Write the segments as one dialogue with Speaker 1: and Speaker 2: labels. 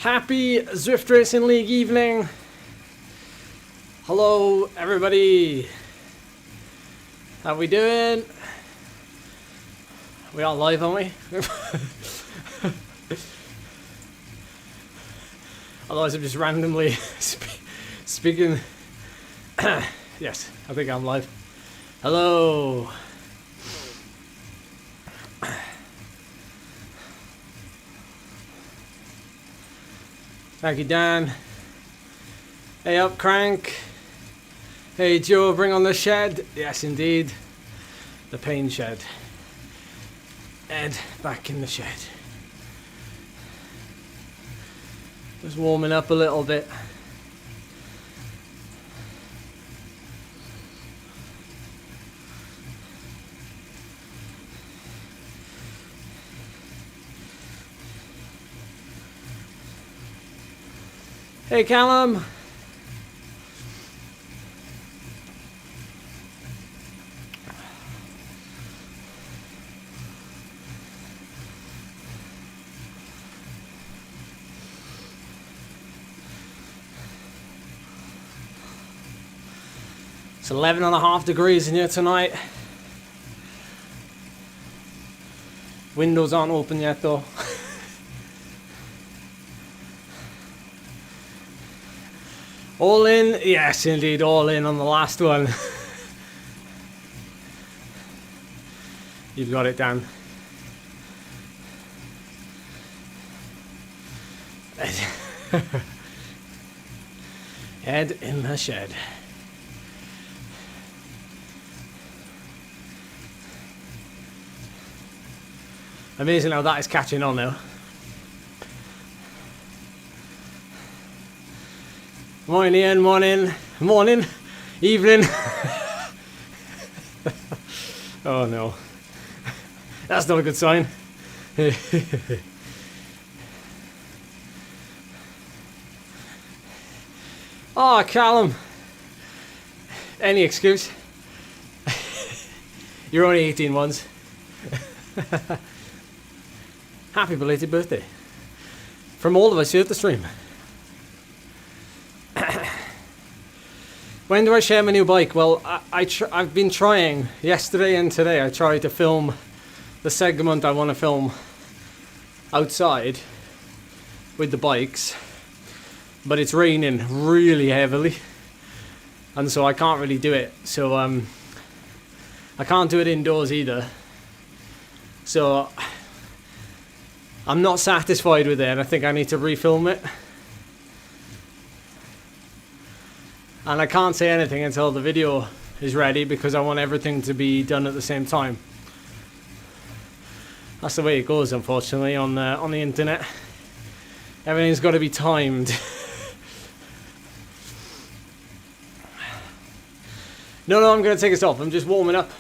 Speaker 1: Happy Zwift Racing League evening. Hello everybody. How we doing? We are live, aren't we? Otherwise I'm just randomly speaking. Yes, I think I'm live. Hello. Thank you, Dan. Hey up, Crank. Hey Joe, bring on the shed. Yes, indeed. The pain shed. Ed, back in the shed. Just warming up a little bit. Hey Callum. It's 11.5 degrees in here tonight. Windows aren't open yet though. All in? Yes, indeed, all in on the last one. You've got it, Dan. Head in the shed. Amazing how that is catching on now. Morning Ian, morning, evening. Oh no, that's not a good sign. Oh, Callum, any excuse? You're only 18 once. Happy belated birthday from all of us here at the stream. When do I share my new bike? Well, I've been trying yesterday and today. I tried to film the segment I want to film outside with the bikes, but it's raining really heavily, and so I can't really do it. So I can't do it indoors either. So I'm not satisfied with it, and I think I need to refilm it. And I can't say anything until the video is ready because I want everything to be done at the same time. That's the way it goes, unfortunately, on the internet. Everything's got to be timed. No, I'm going to take a stop. I'm just warming up.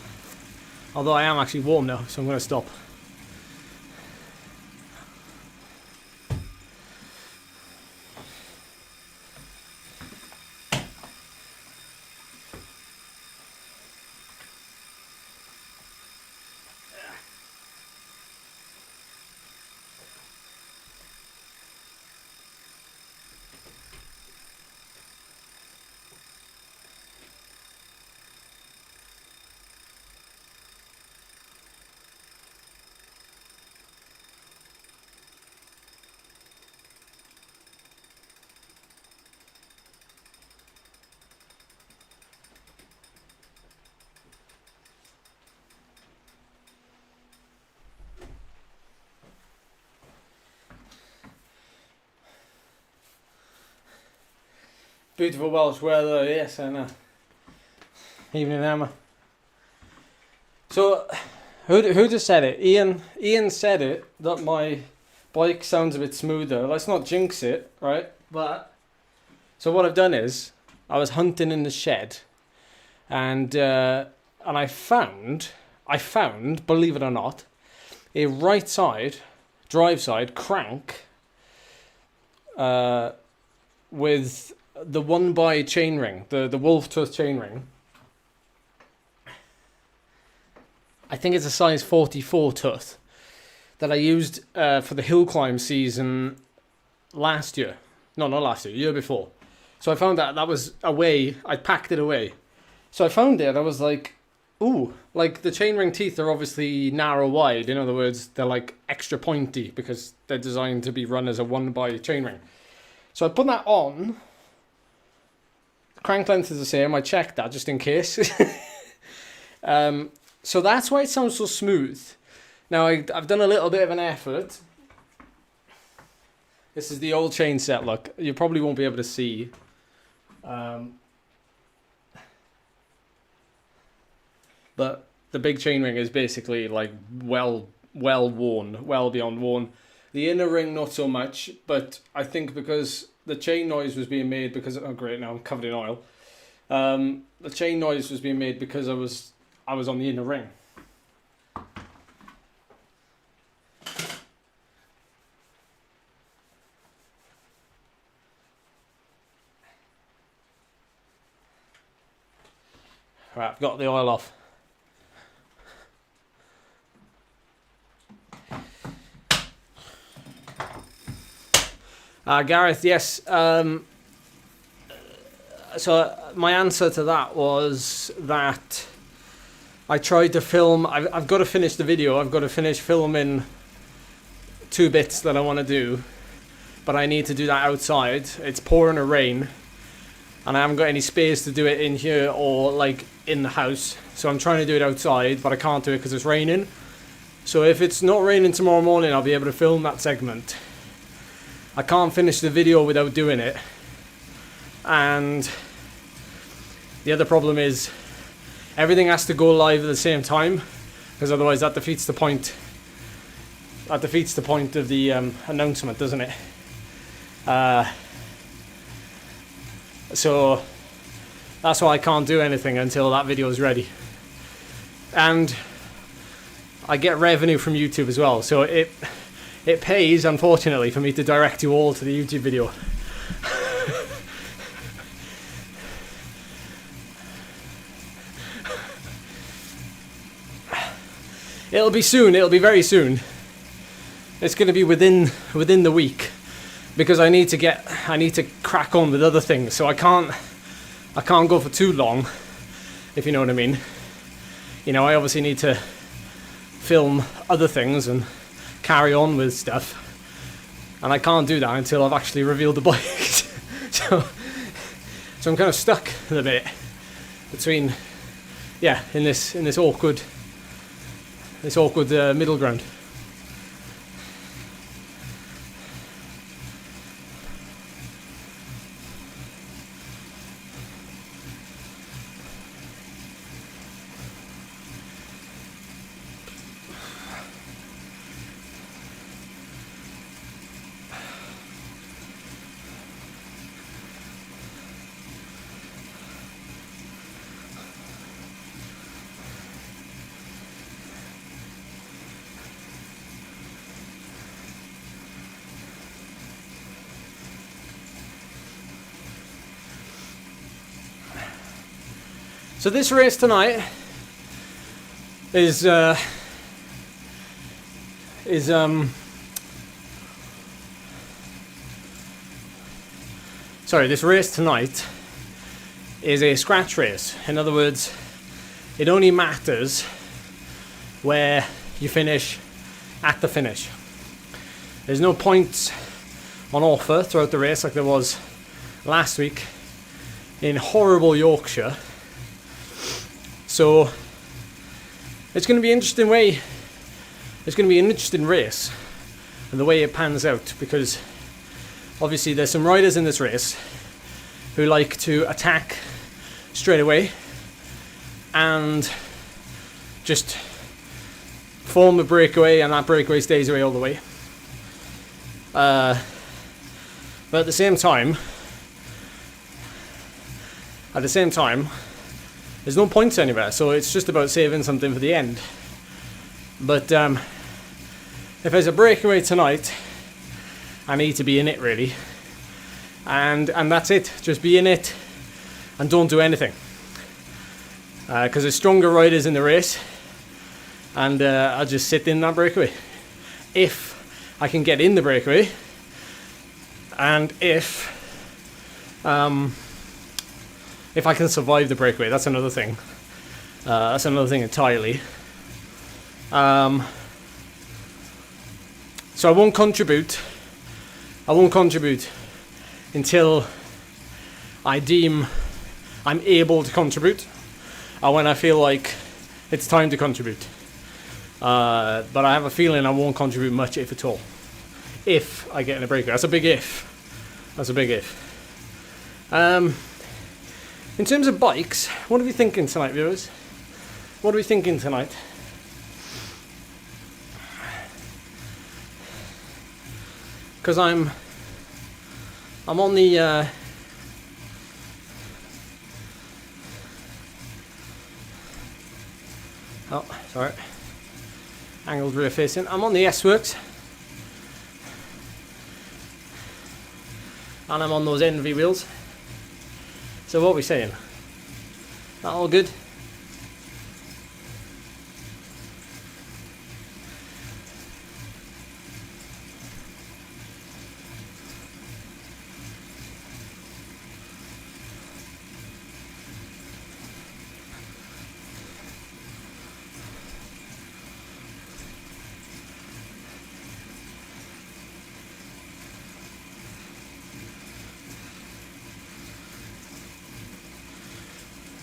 Speaker 1: Although I am actually warm now, so I'm going to stop. Beautiful Welsh weather, yes, I know. Evening, Emma. So, who just said it? Ian said it, that my bike sounds a bit smoother. Let's not jinx it, right? But, so what I've done is, I was hunting in the shed, and I found, believe it or not, a right side, drive side crank, with the 1x chainring, the wolf tooth chainring. I think it's a size 44 tooth that I used for the hill climb season last year. No, not last year, year before. So I found that was away. I packed it away. So I found it. I was like, ooh, like the chainring teeth are obviously narrow wide. In other words, they're like extra pointy because they're designed to be run as a 1x chainring. So I put that on. The crank length is the same. I checked that just in case. So that's why it sounds so smooth. Now I've done a little bit of an effort. This is the old chain set. Look, you probably won't be able to see. But the big chainring is basically like well worn, well beyond worn. The inner ring not so much, but I think because the chain noise was being made because, oh great, now I'm covered in oil. The chain noise was being made because I was on the inner ring. Right, I've got the oil off. Gareth, yes. So my answer to that was that I tried to film. I've got to finish the video. I've got to finish filming 2 bits that I want to do, but I need to do that outside. It's pouring a rain, and I haven't got any space to do it in here or like in the house. So I'm trying to do it outside, but I can't do it because it's raining. So if it's not raining tomorrow morning, I'll be able to film that segment. I can't finish the video without doing it. And the other problem is everything has to go live at the same time, because otherwise that defeats the point. That defeats the point of the announcement, doesn't it? So that's why I can't do anything until that video is ready. And I get revenue from YouTube as well, so it pays, unfortunately, for me to direct you all to the YouTube video. It'll be soon. It'll be very soon. It's going to be within the week, because I need to crack on with other things. So I can't go for too long, if you know what I mean. You know, I obviously need to film other things and carry on with stuff, and I can't do that until I've actually revealed the bike. so I'm kind of stuck a bit between, yeah, in this awkward middle ground. So this race tonight is this race tonight is a scratch race. In other words, it only matters where you finish at the finish. There's no points on offer throughout the race like there was last week in horrible Yorkshire. So it's going to be an interesting way. It's going to be an interesting race, and the way it pans out, because obviously there's some riders in this race who like to attack straight away and just form a breakaway, and that breakaway stays away all the way. But at the same time, there's no points anywhere, so it's just about saving something for the end. But if there's a breakaway tonight, I need to be in it, really. And that's it. Just be in it and don't do anything. Because there's stronger riders in the race, and I'll just sit in that breakaway. If I can get in the breakaway, And if I can survive the breakaway, that's another thing. That's another thing entirely. So I won't contribute until I deem I'm able to contribute, or when I feel like it's time to contribute. But I have a feeling I won't contribute much, if at all, if I get in a breakaway. That's a big if. In terms of bikes, what are we thinking tonight, viewers? What are we thinking tonight? Because I'm on the oh, sorry, angled rear facing. I'm on the S-Works, and I'm on those Envy wheels. So what are we saying? That all good?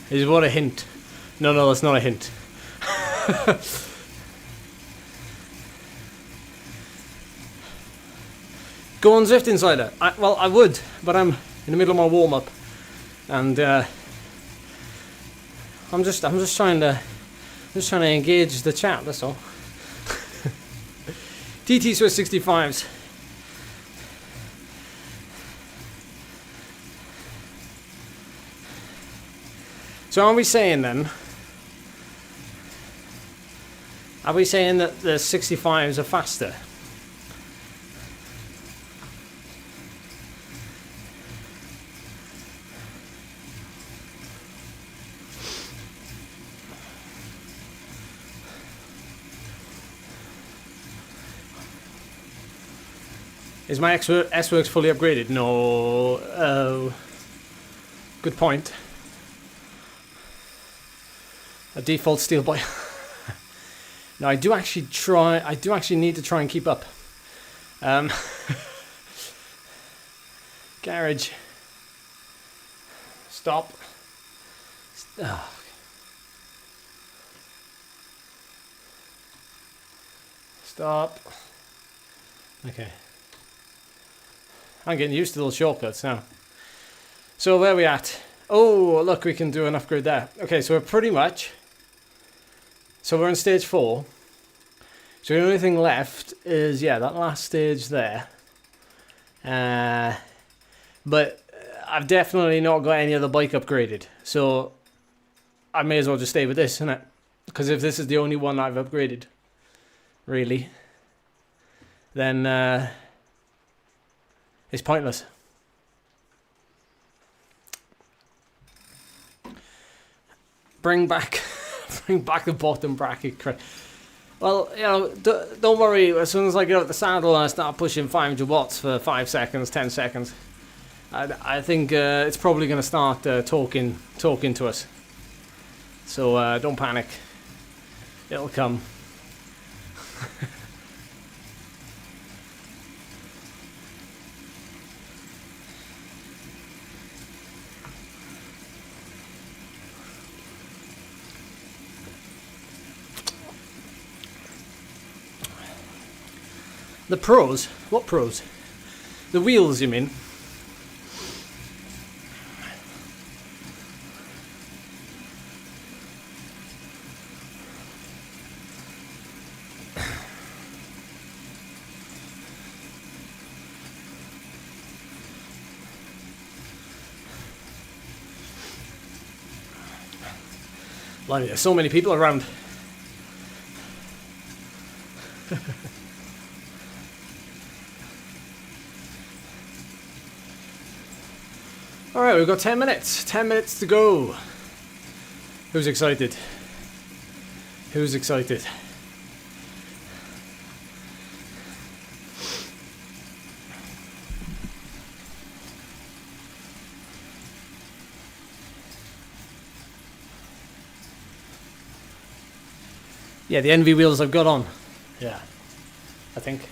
Speaker 1: Is what a hint? No, that's not a hint. Go on Zwift Insider. Well, I would, but I'm in the middle of my warm up, and I'm just trying to engage the chat. That's all. TT Swiss 65s. So are we saying then? Are we saying that the 65s are faster? Is my S-Works fully upgraded? No. Good point. A default steel bike. No, I do actually need to try and keep up. Garage. Stop. Oh. Stop. Okay. I'm getting used to those shortcuts now. So where are we at? Oh, look, we can do an upgrade there. Okay, so we're pretty much... So we're on stage 4. So the only thing left is, yeah, that last stage there. But I've definitely not got any other bike upgraded. So I may as well just stay with this, innit? Because if this is the only one I've upgraded, really, then it's pointless. Bring back the bottom bracket. Well, you know, don't worry. As soon as I get out the saddle and I start pushing 500 watts for 5 seconds, 10 seconds, I think it's probably going to start talking to us. So don't panic. It'll come. The pros? What pros? The wheels, you mean? Blimey, there's so many people around. Alright, we've got 10 minutes. 10 minutes to go. Who's excited? Who's excited? Yeah, the Envy wheels I've got on. Yeah, I think.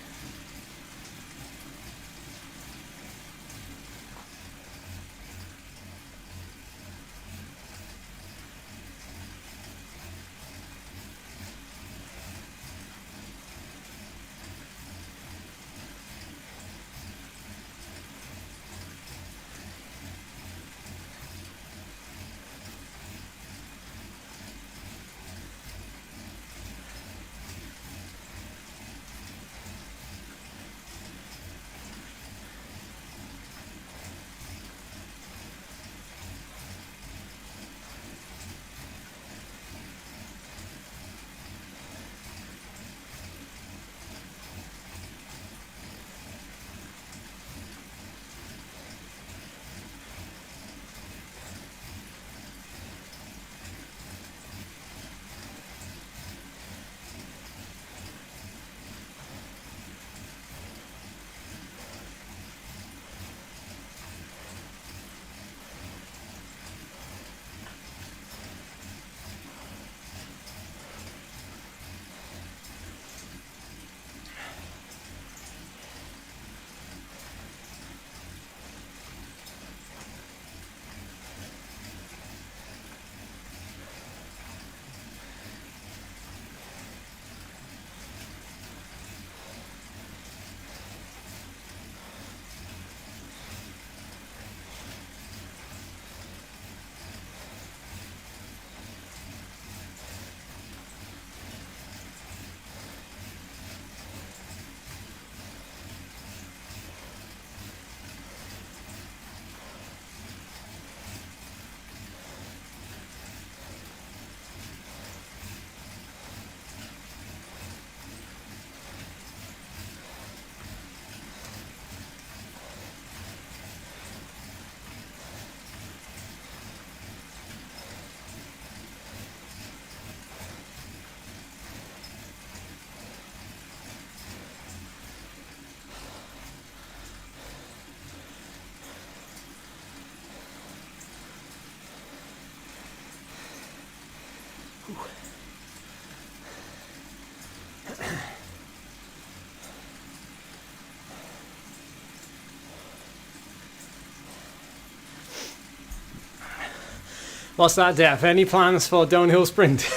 Speaker 1: What's that, Def? Any plans for downhill sprint?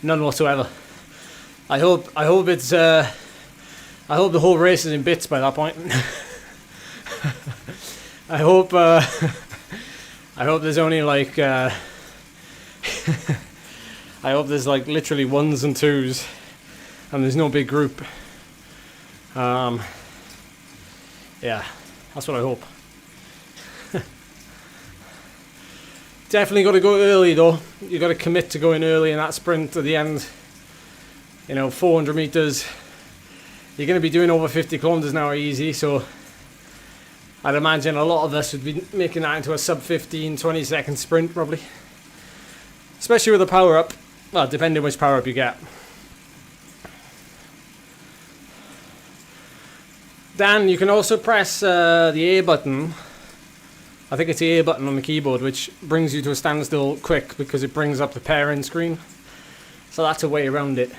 Speaker 1: None whatsoever. I hope it's I hope the whole race is in bits by that point. I hope there's only like I hope there's like literally ones and twos and there's no big group. Yeah, that's what I hope. Definitely got to go early though. You got to commit to going early in that sprint at the end. You know, 400 meters. You're going to be doing over 50 kilometers an hour easy, so I'd imagine a lot of us would be making that into a sub 15, 20 second sprint probably. Especially with a power up. Well, depending which power up you get. Dan, you can also press the A button. I think it's the A button on the keyboard, which brings you to a standstill quick because it brings up the pairing screen. So that's a way around it.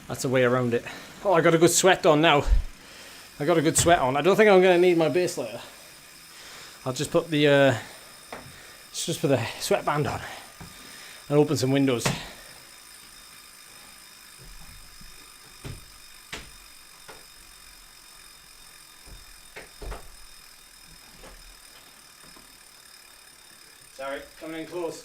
Speaker 1: That's a way around it. Oh, I got a good sweat on now. I got a good sweat on. I don't think I'm going to need my base layer. I'll just put the just put the sweatband on and open some windows. Sorry, coming in close.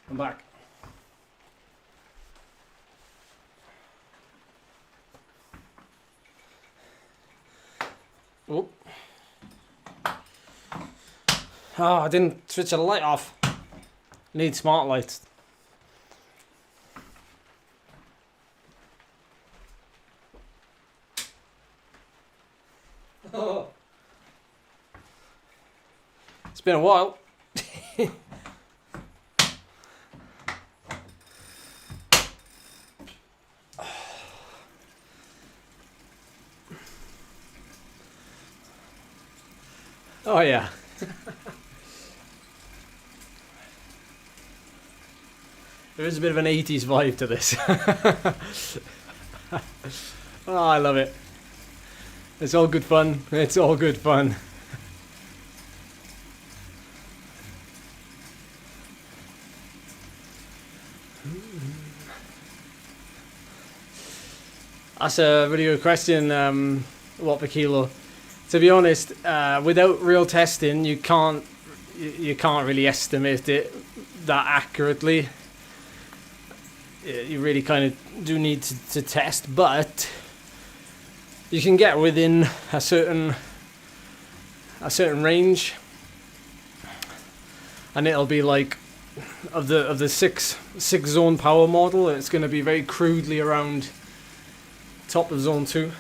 Speaker 1: I'm back. Oh. Oh, I didn't switch the light off. Need smart lights. Oh. It's been a while. Oh yeah. There is a bit of an 80s vibe to this. Oh, I love it. It's all good fun. It's all good fun. That's a really good question, what per kilo. To be honest, without real testing, you can't really estimate it that accurately. You really kind of do need to test, but you can get within a certain range, and it'll be like of the six zone power model. It's going to be very crudely around top of zone 2.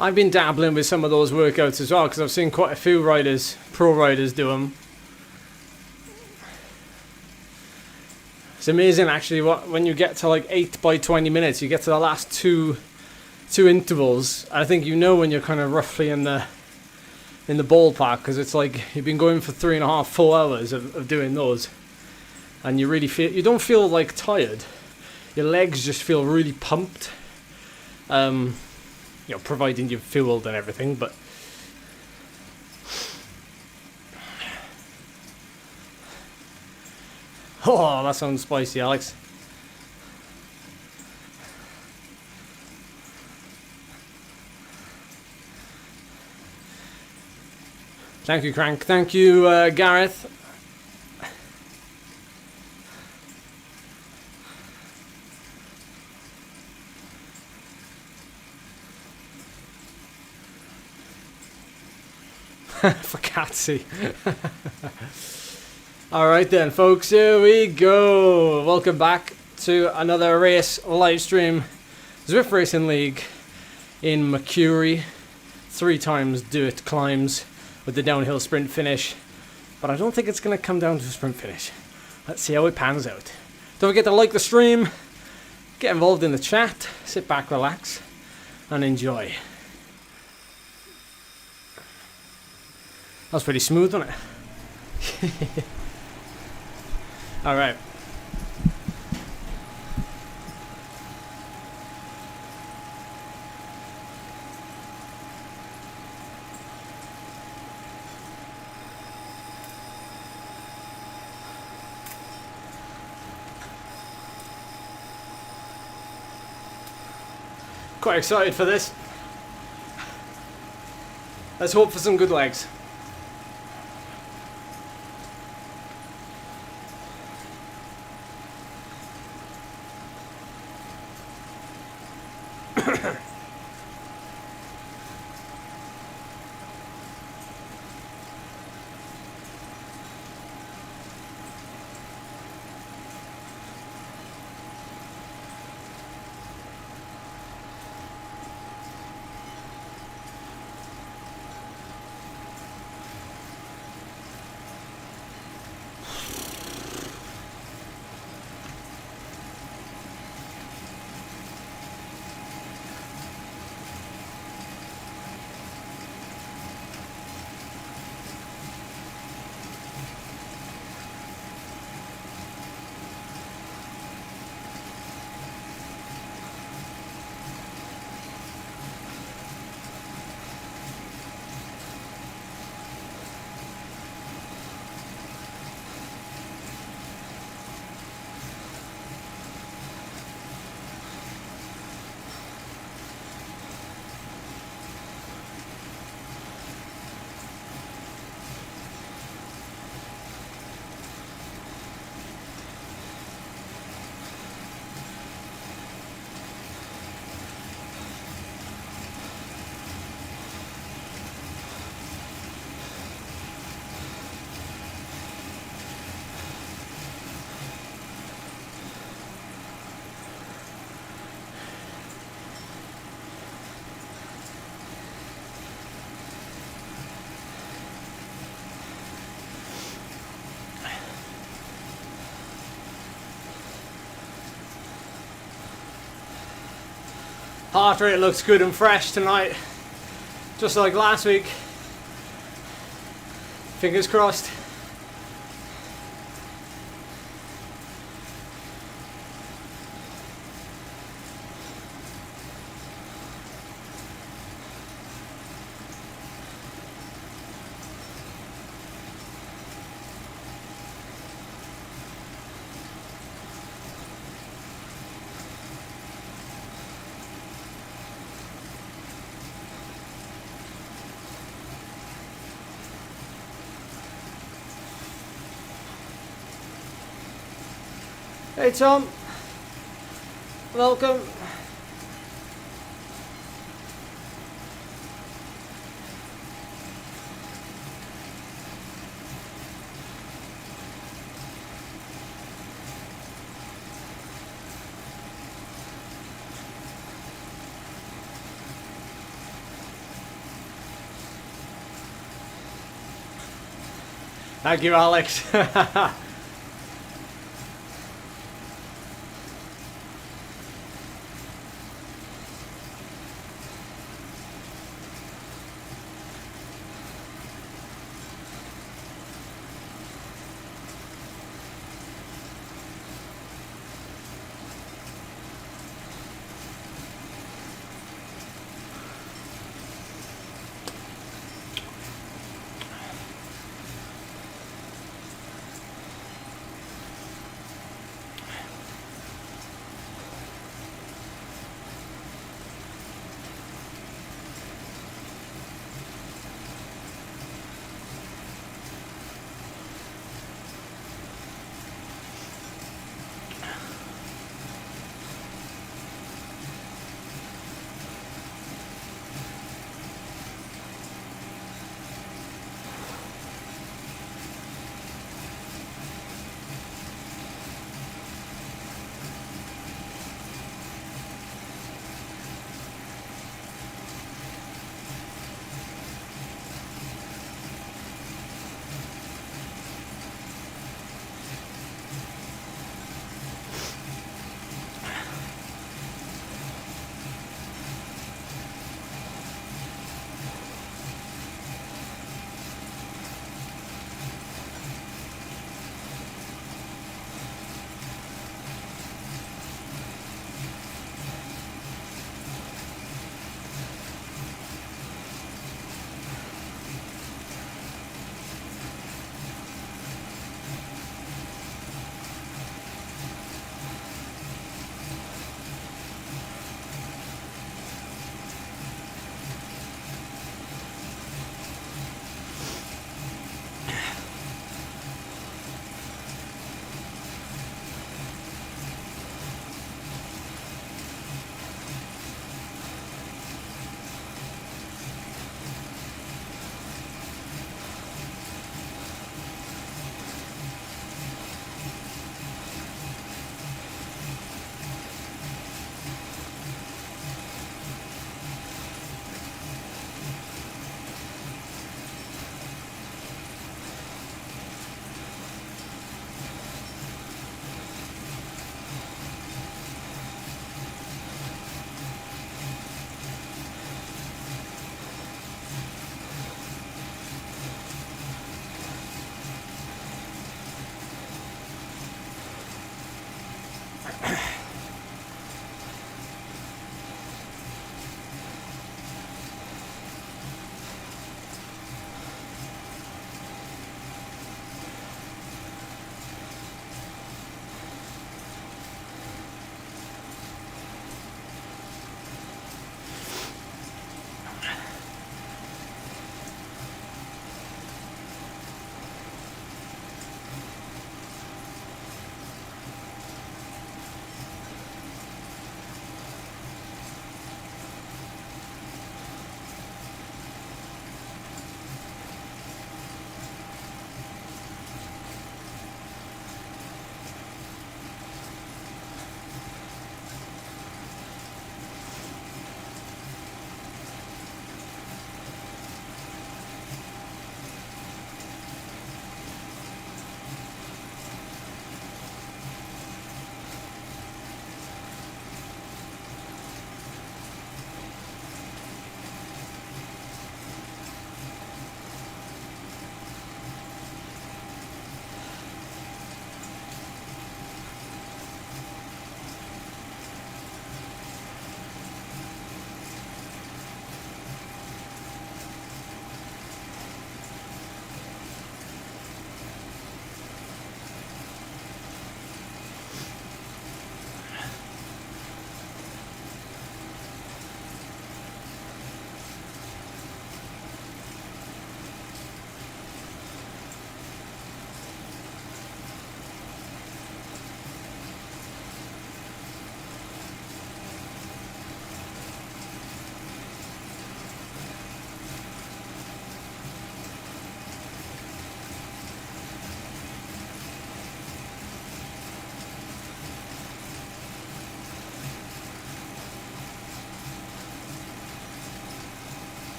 Speaker 1: I've been dabbling with some of those workouts as well because I've seen quite a few pro riders do them. It's amazing actually when you get to like 8 by 20 minutes, you get to the last two intervals. I think you know when you're kind of roughly in the ballpark, because it's like you've been going for 3.5, 4 hours of doing those, and you don't feel like tired. Your legs just feel really pumped. Providing you've fueled and everything, but oh, that sounds spicy, Alex. Thank you, Crank. Thank you, Gareth. For Catsy. Alright then, folks, here we go. Welcome back to another race live stream. Zwift Racing League in Mercury. 3 times do it climbs with the downhill sprint finish. But I don't think it's going to come down to a sprint finish. Let's see how it pans out. Don't forget to like the stream, get involved in the chat, sit back, relax, and enjoy. That was pretty smooth, wasn't it? Alright. Quite excited for this. Let's hope for some good legs. Heart rate looks good and fresh tonight, just like last week. Fingers crossed. Hey Tom, welcome. Thank you, Alex.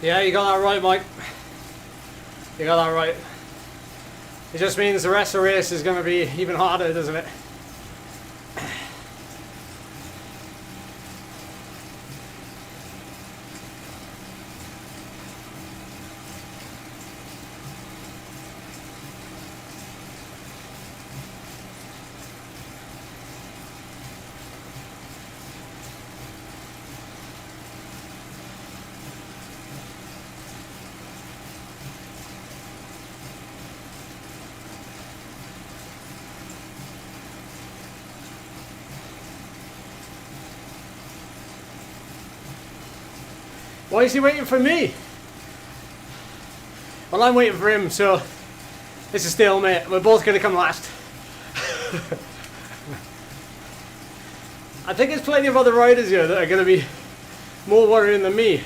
Speaker 1: Yeah, you got that right, Mike. You got that right. It just means the rest of the race is going to be even harder, doesn't it? Why is he waiting for me? Well, I'm waiting for him, so it's a stalemate. We're both going to come last. I think there's plenty of other riders here that are going to be more worrying than me.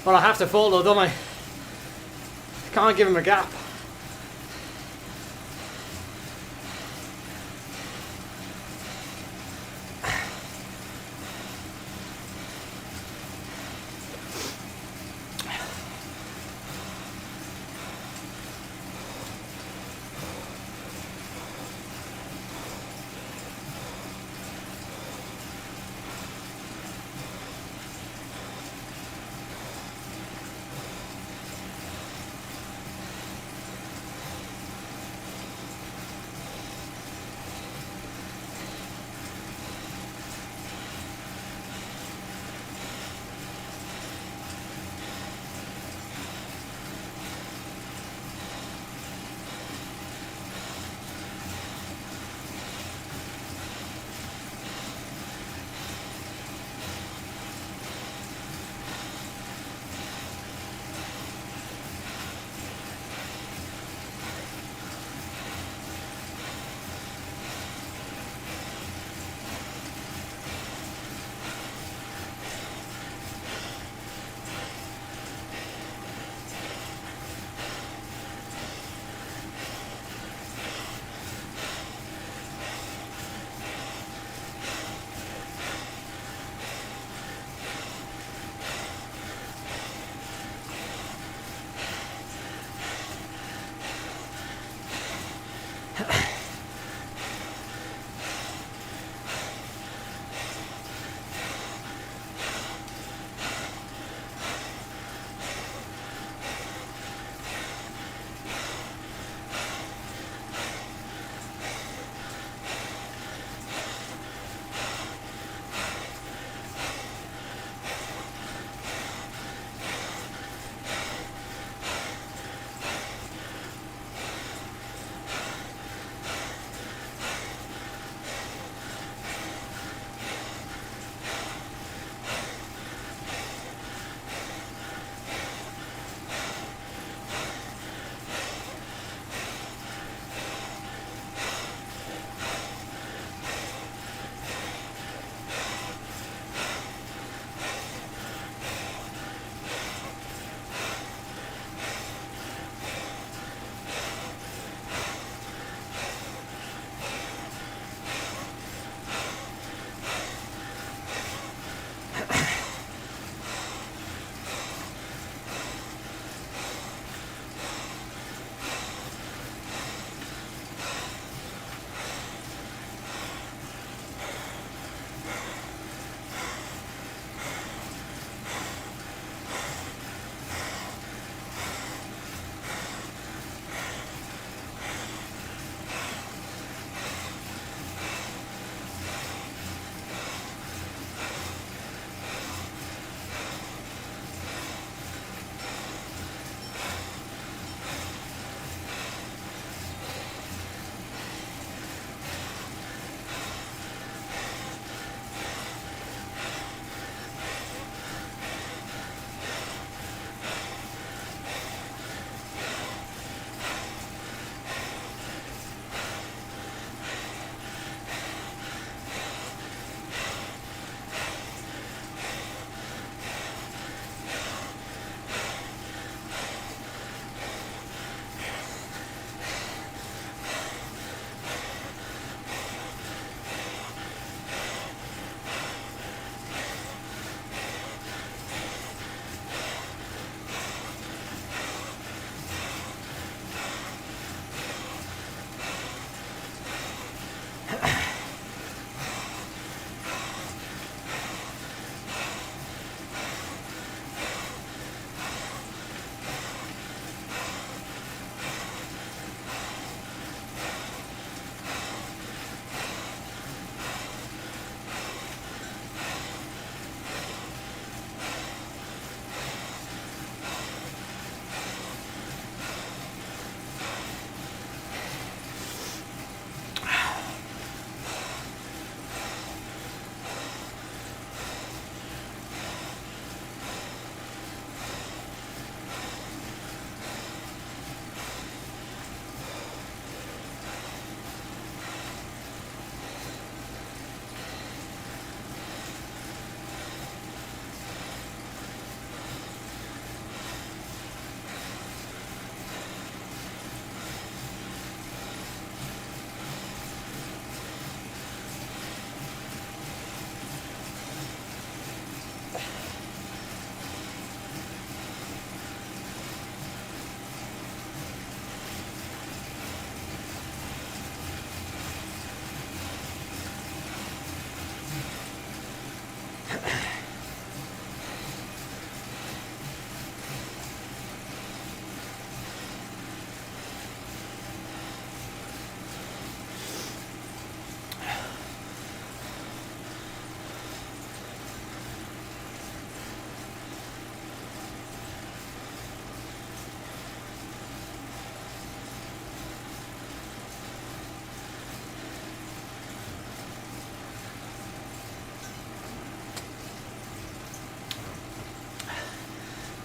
Speaker 1: Well, I have to follow, don't I? Can't give him a gap.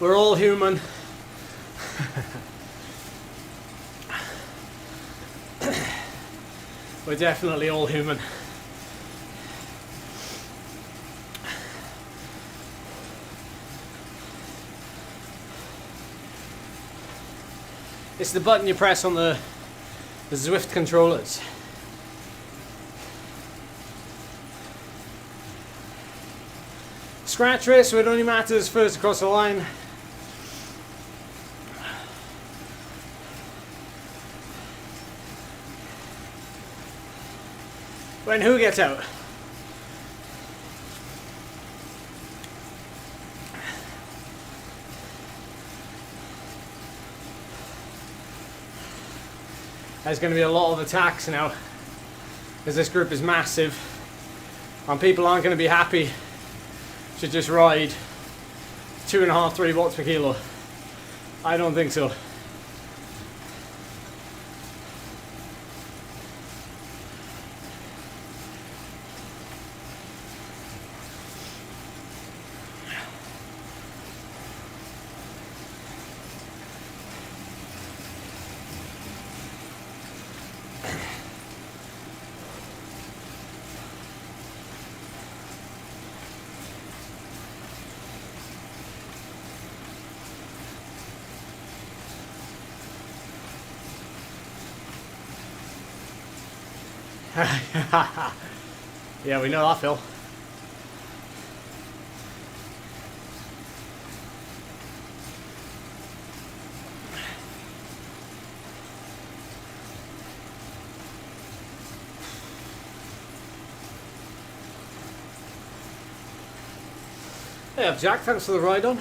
Speaker 1: We're all human. We're definitely all human. It's the button you press on the Zwift controllers. Scratch race, so it only matters first across the line. When who gets out? There's going to be a lot of attacks now, because this group is massive, and people aren't going to be happy to just ride 2.5, 3 watts per kilo. I don't think so. Yeah, we know that, Phil. Hey, Jack, thanks for the ride on.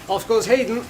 Speaker 1: Off goes Hayden.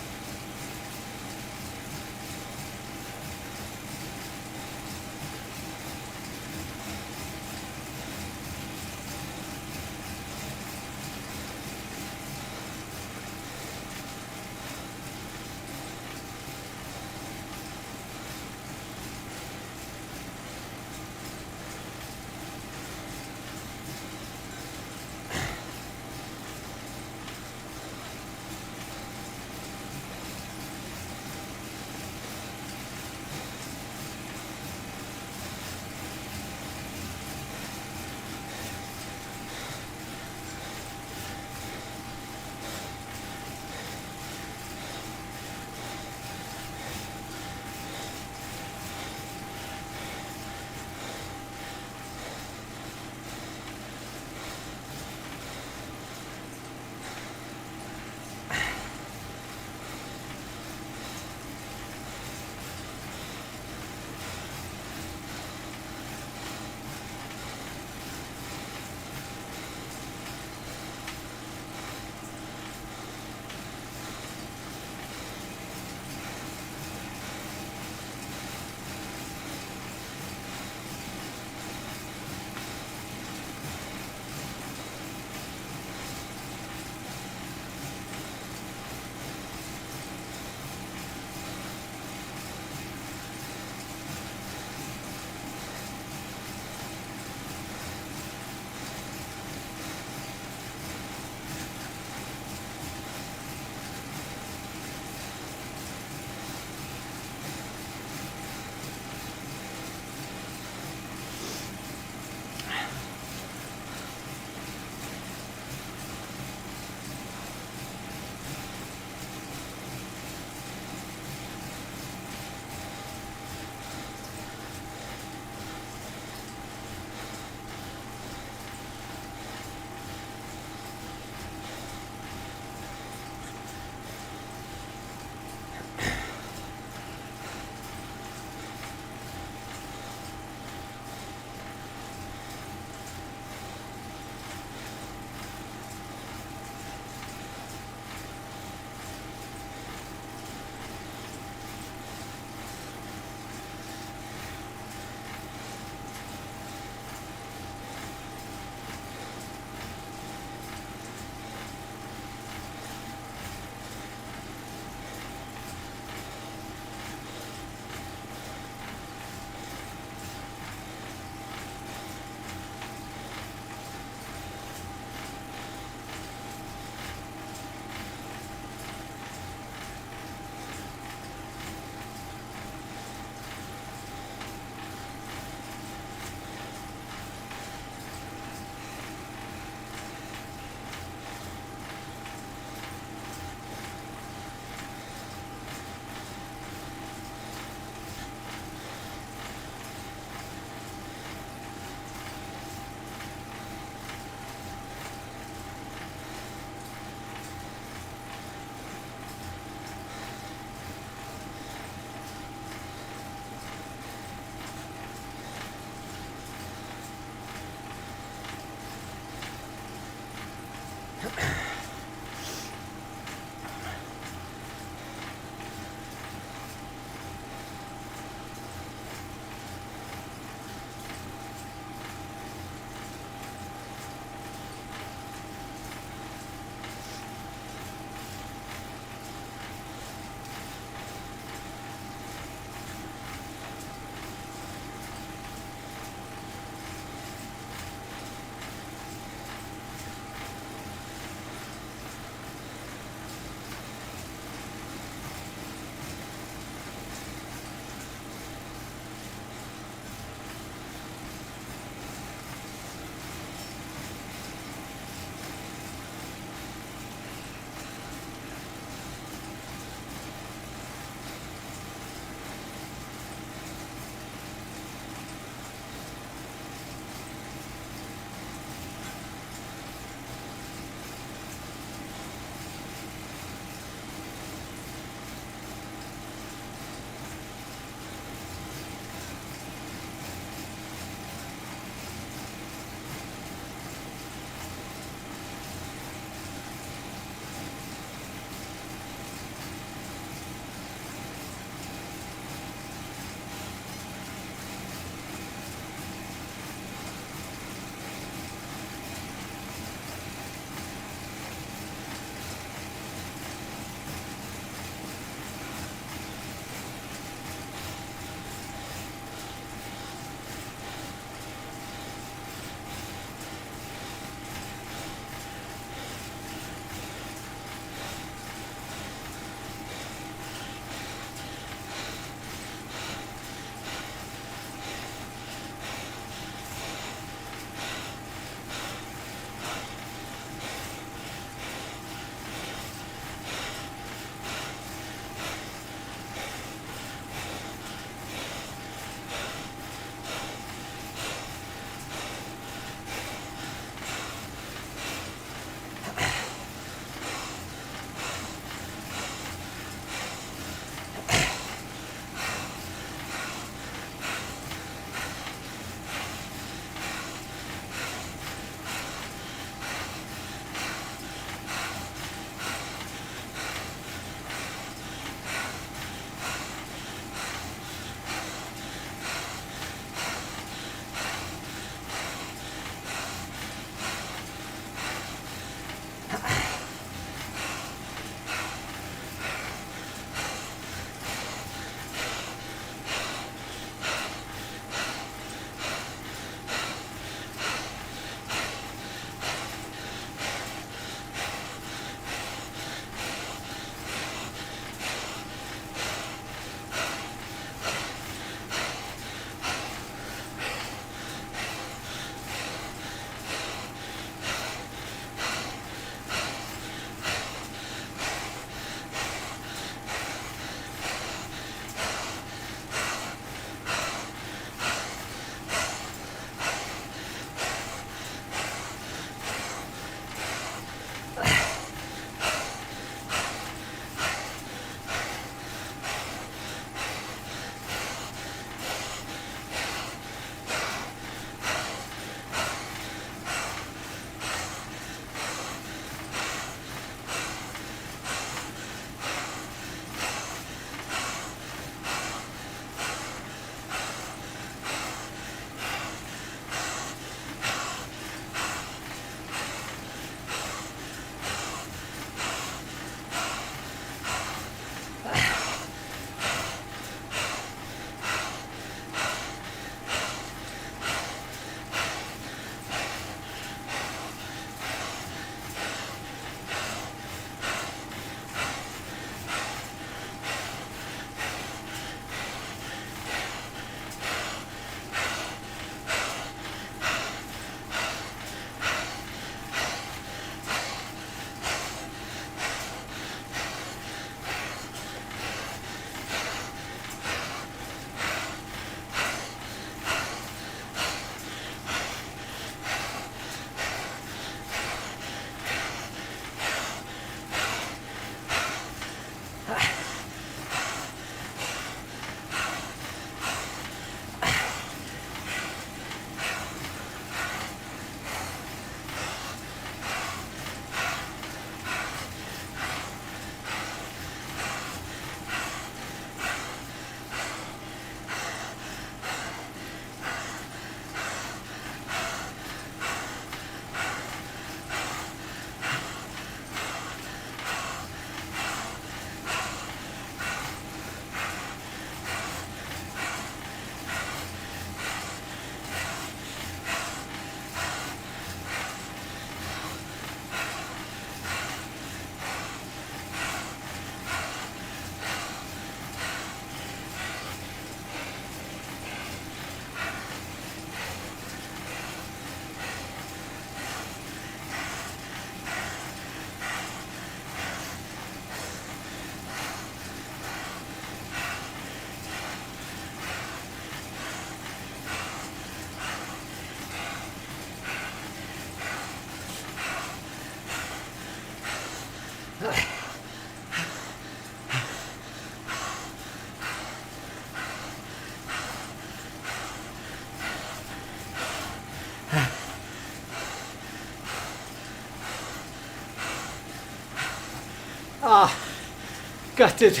Speaker 1: Gutted.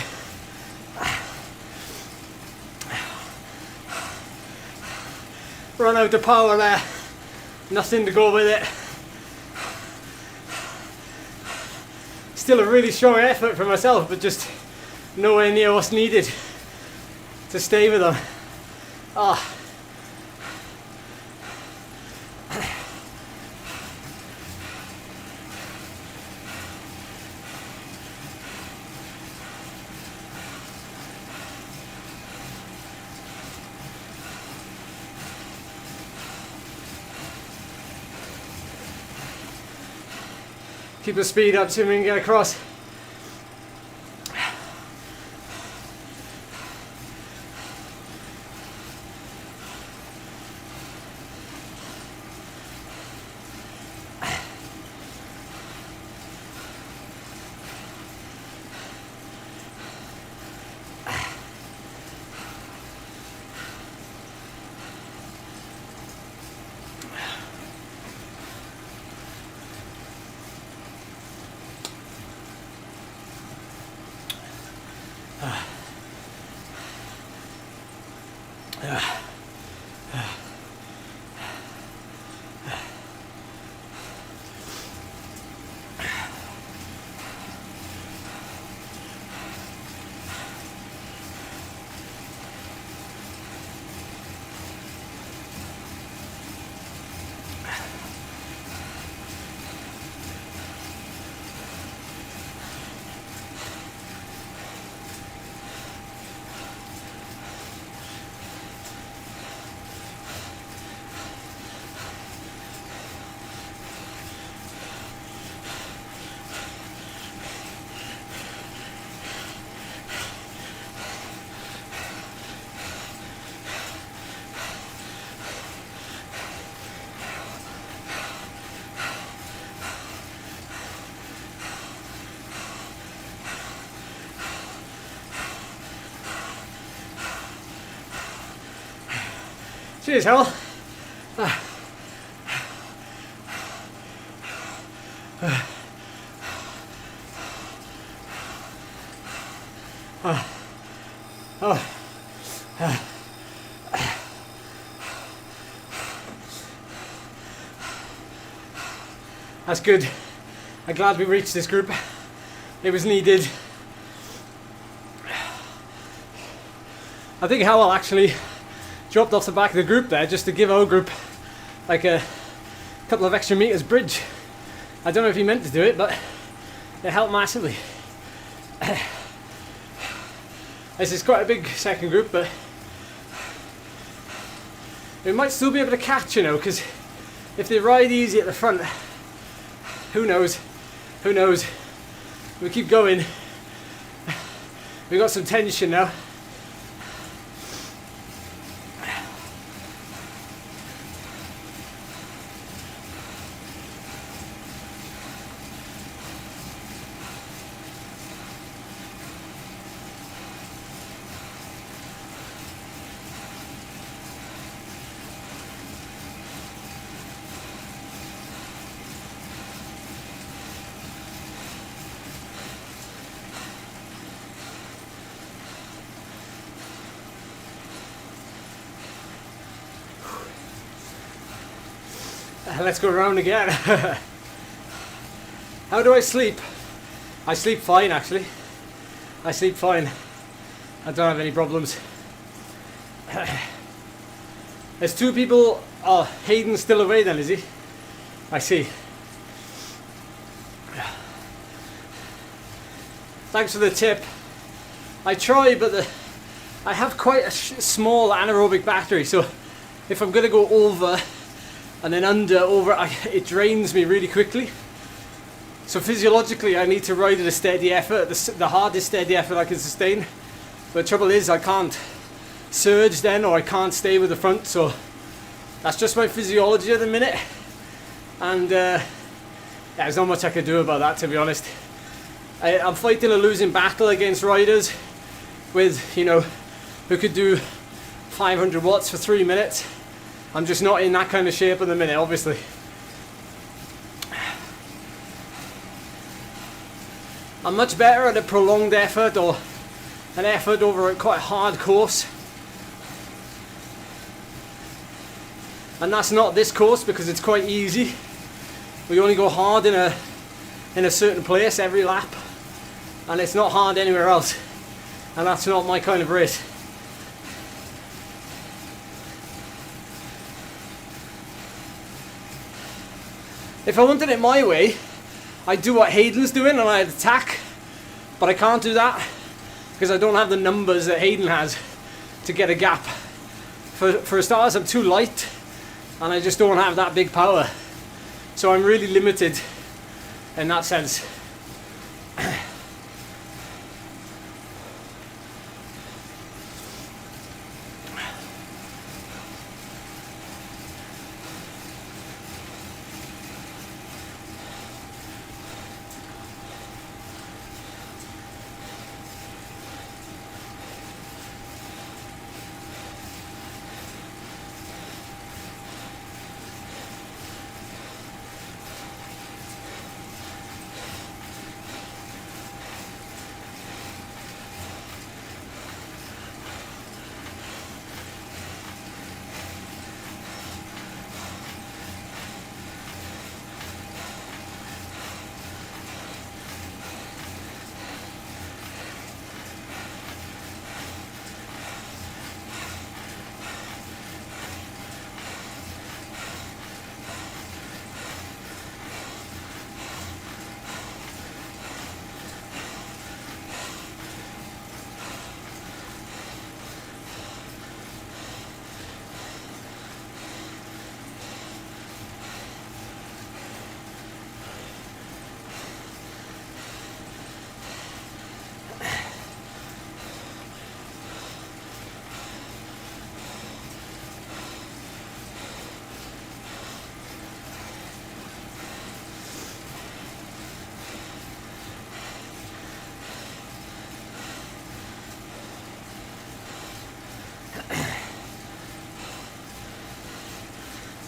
Speaker 1: Run out of power there. Nothing to go with it. Still a really strong effort for myself, but just nowhere near what's needed to stay with them. Ah. Keep the speed up so we can get across. Cheers, Hal. That's good. I'm glad we reached this group. It was needed. I think Howell actually dropped off the back of the group there just to give our group like a couple of extra meters bridge. I don't know if he meant to do it, but it helped massively. This is quite a big second group, but we might still be able to catch, you know, because if they ride easy at the front, who knows? Who knows? We keep going. We got some tension now. Let's go around again. How do I sleep? I sleep fine, actually. I sleep fine. I don't have any problems. There's two people. Oh, Hayden's still away then, is he? I see. Thanks for the tip. I try, but I have quite a small anaerobic battery, so if I'm going to go over and then over, it drains me really quickly. So physiologically I need to ride at a steady effort, the hardest steady effort I can sustain. But the trouble is I can't surge then, or I can't stay with the front, so that's just my physiology at the minute. And yeah, there's not much I can do about that, to be honest. I'm fighting a losing battle against riders with, you know, who could do 500 watts for 3 minutes. I'm just not in that kind of shape at the minute, obviously. I'm much better at a prolonged effort or an effort over a quite hard course. And that's not this course because it's quite easy. We only go hard in a certain place every lap, and it's not hard anywhere else. And that's not my kind of race. If I wanted it my way, I'd do what Hayden's doing and I'd attack, but I can't do that because I don't have the numbers that Hayden has to get a gap. For starters, I'm too light and I just don't have that big power, so I'm really limited in that sense.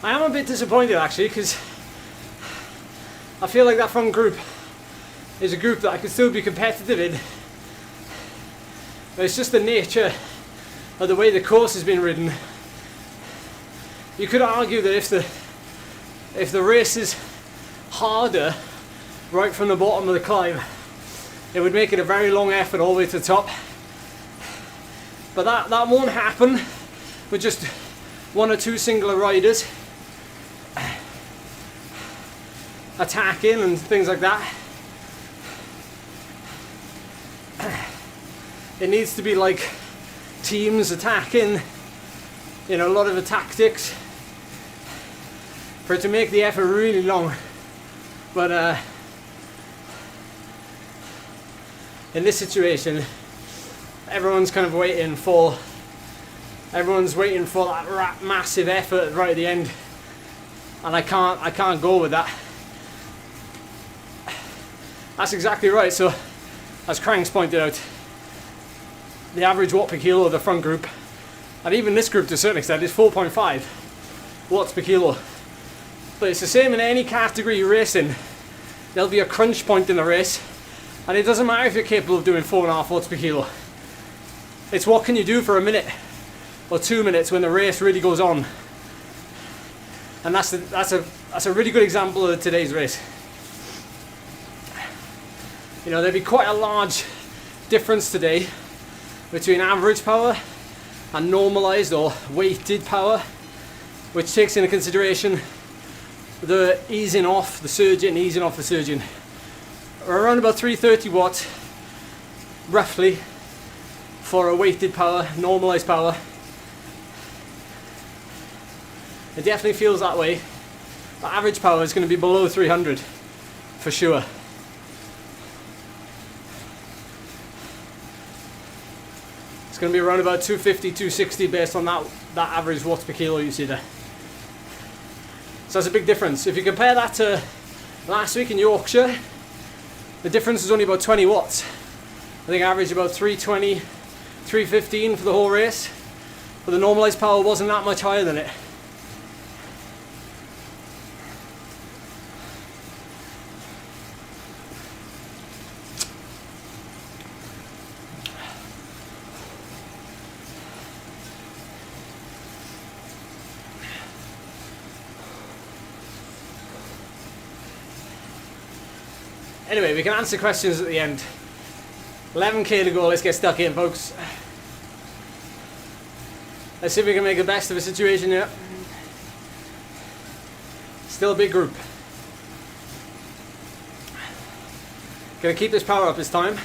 Speaker 1: I am a bit disappointed actually, because I feel like that front group is a group that I could still be competitive in, but it's just the nature of the way the course has been ridden. You could argue that if the race is harder right from the bottom of the climb, it would make it a very long effort all the way to the top, but that won't happen with just one or two singular riders attacking and things like that. It needs to be like teams attacking, you know, a lot of the tactics for it to make the effort really long. But in this situation, everyone's kind of waiting for that massive effort right at the end, and I can't go with that. That's exactly right. So, as Cranks pointed out, the average watt per kilo of the front group, and even this group to a certain extent, is 4.5 watts per kilo. But it's the same in any category you race in. There'll be a crunch point in the race, and it doesn't matter if you're capable of doing 4.5 watts per kilo. It's what can you do for a minute or 2 minutes when the race really goes on. And that's a really good example of today's race. You know, there'd be quite a large difference today between average power and normalized or weighted power, which takes into consideration the easing off the surging, easing off the surging. We're around about 330 watts, roughly, for a weighted power, normalized power. It definitely feels that way. But average power is going to be below 300 for sure. It's going to be around about 250, 260 based on that average watts per kilo you see there. So that's a big difference. If you compare that to last week in Yorkshire, the difference is only about 20 watts. I think I averaged about 320, 315 for the whole race, but the normalized power wasn't that much higher than it. Anyway, we can answer questions at the end. 11k to go, let's get stuck in, folks. Let's see if we can make the best of a situation here. Still a big group. Gonna keep this power up this time.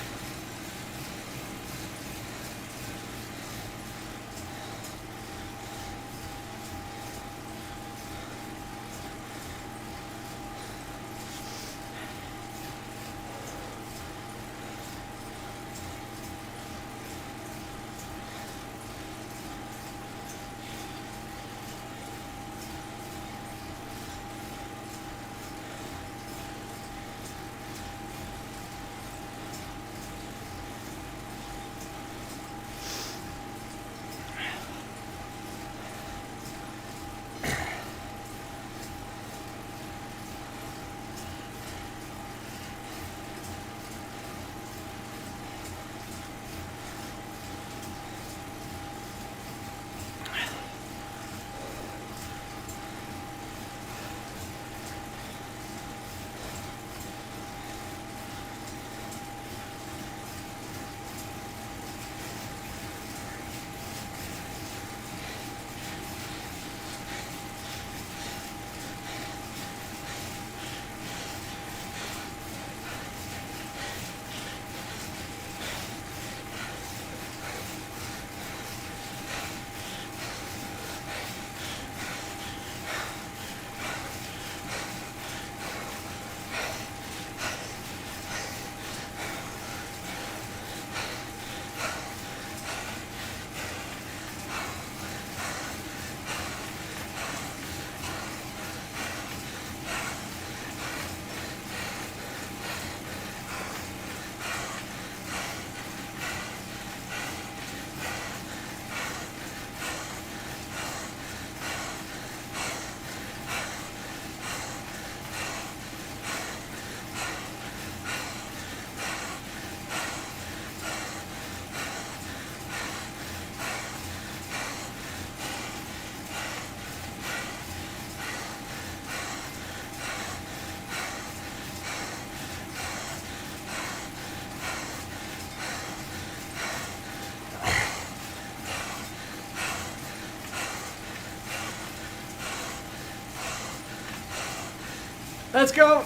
Speaker 1: Let's go.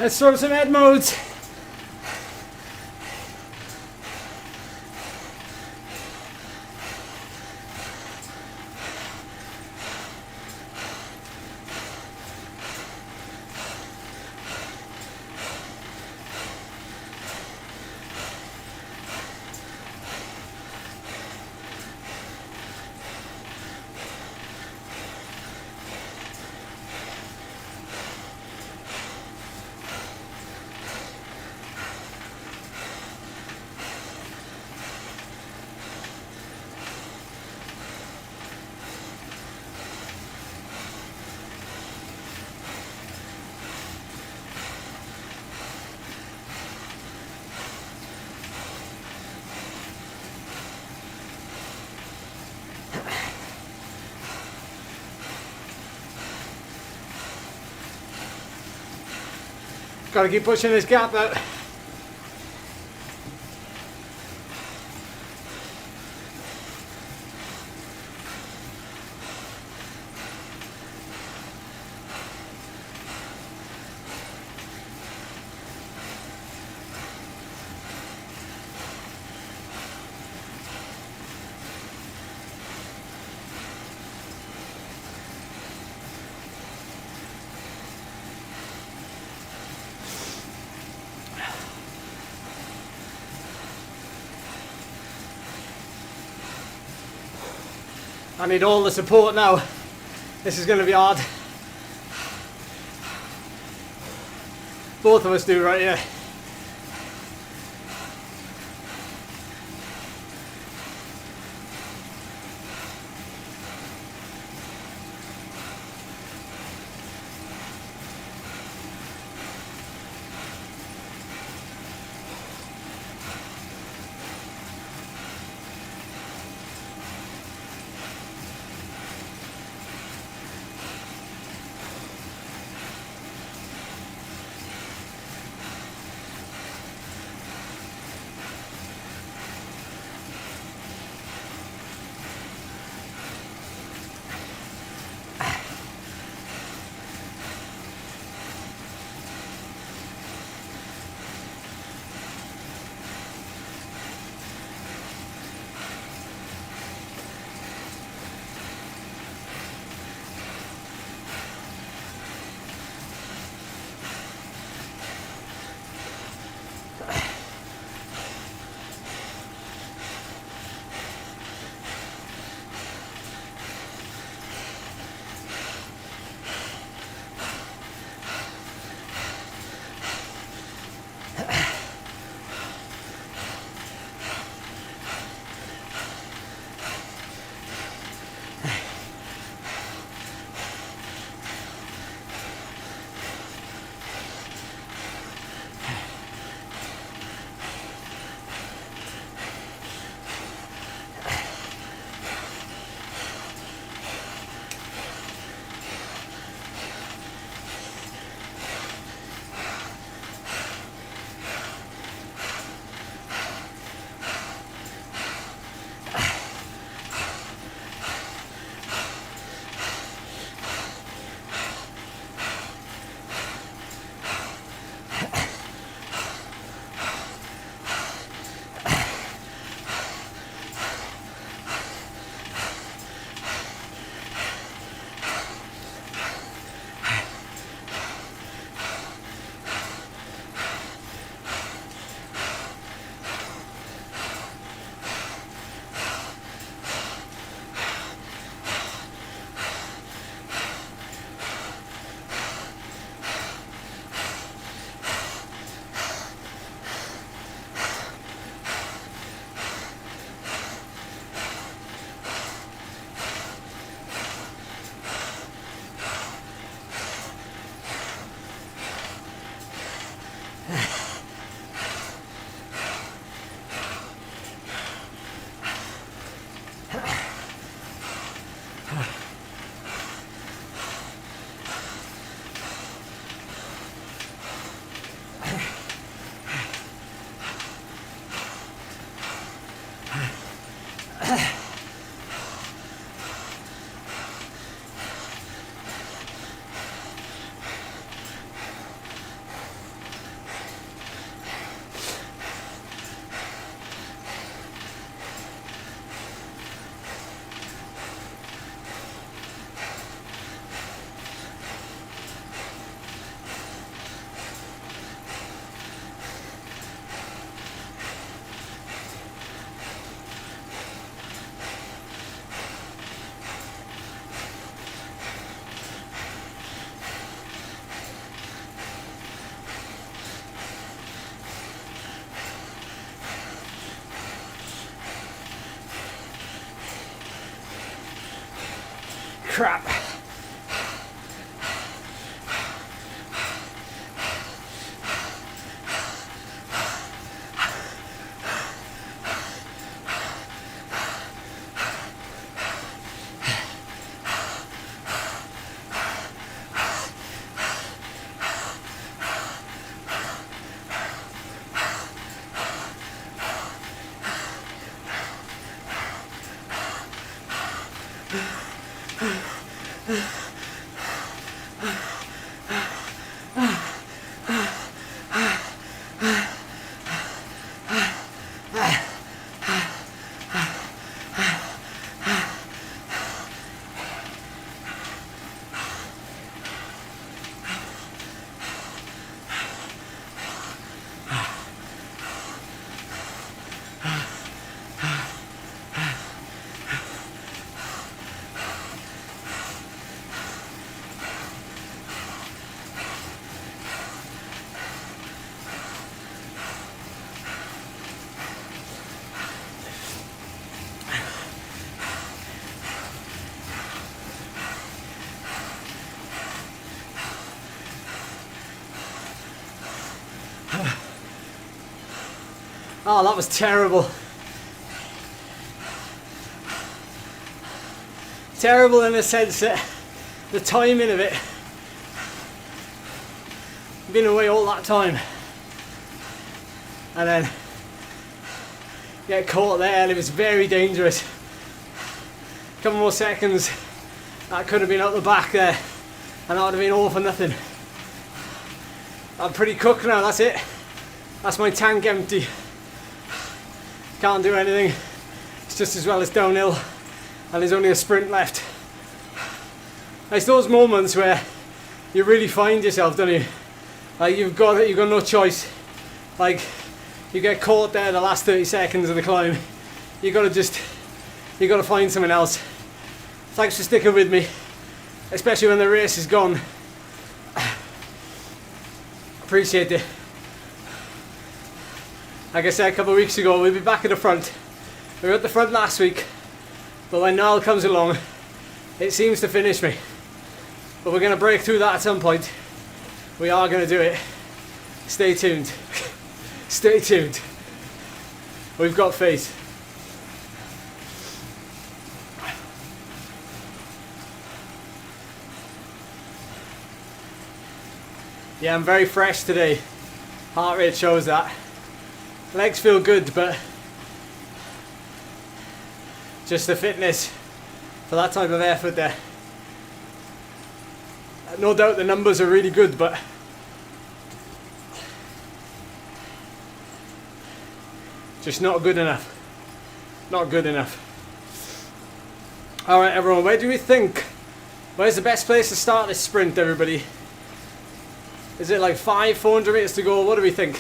Speaker 1: Let's throw some head modes. Gotta keep pushing this gap out. I need all the support now. This is going to be hard. Both of us do right here. Crap. Oh, that was terrible. Terrible in the sense that the timing of it. Been away all that time. And then get caught there, and it was very dangerous. A couple more seconds, that could have been out the back there, and that would have been all for nothing. I'm pretty cooked now, that's it. That's my tank empty. Can't do anything. It's just as well as downhill, and there's only a sprint left. It's those moments where you really find yourself, don't you? Like you've got no choice. Like you get caught there the last 30 seconds of the climb. You gotta find something else. Thanks for sticking with me, especially when the race is gone. Appreciate it. Like I said a couple of weeks ago, we'll be back at the front. We were at the front last week, but when Niall comes along, it seems to finish me. But we're going to break through that at some point. We are going to do it. Stay tuned. Stay tuned. We've got faith. Yeah, I'm very fresh today. Heart rate shows that. Legs feel good, but just the fitness for that type of effort there. No doubt the numbers are really good, but just not good enough. Not good enough. Alright everyone, where do we think? Where's the best place to start this sprint, everybody? Is it like 400 meters to go? What do we think?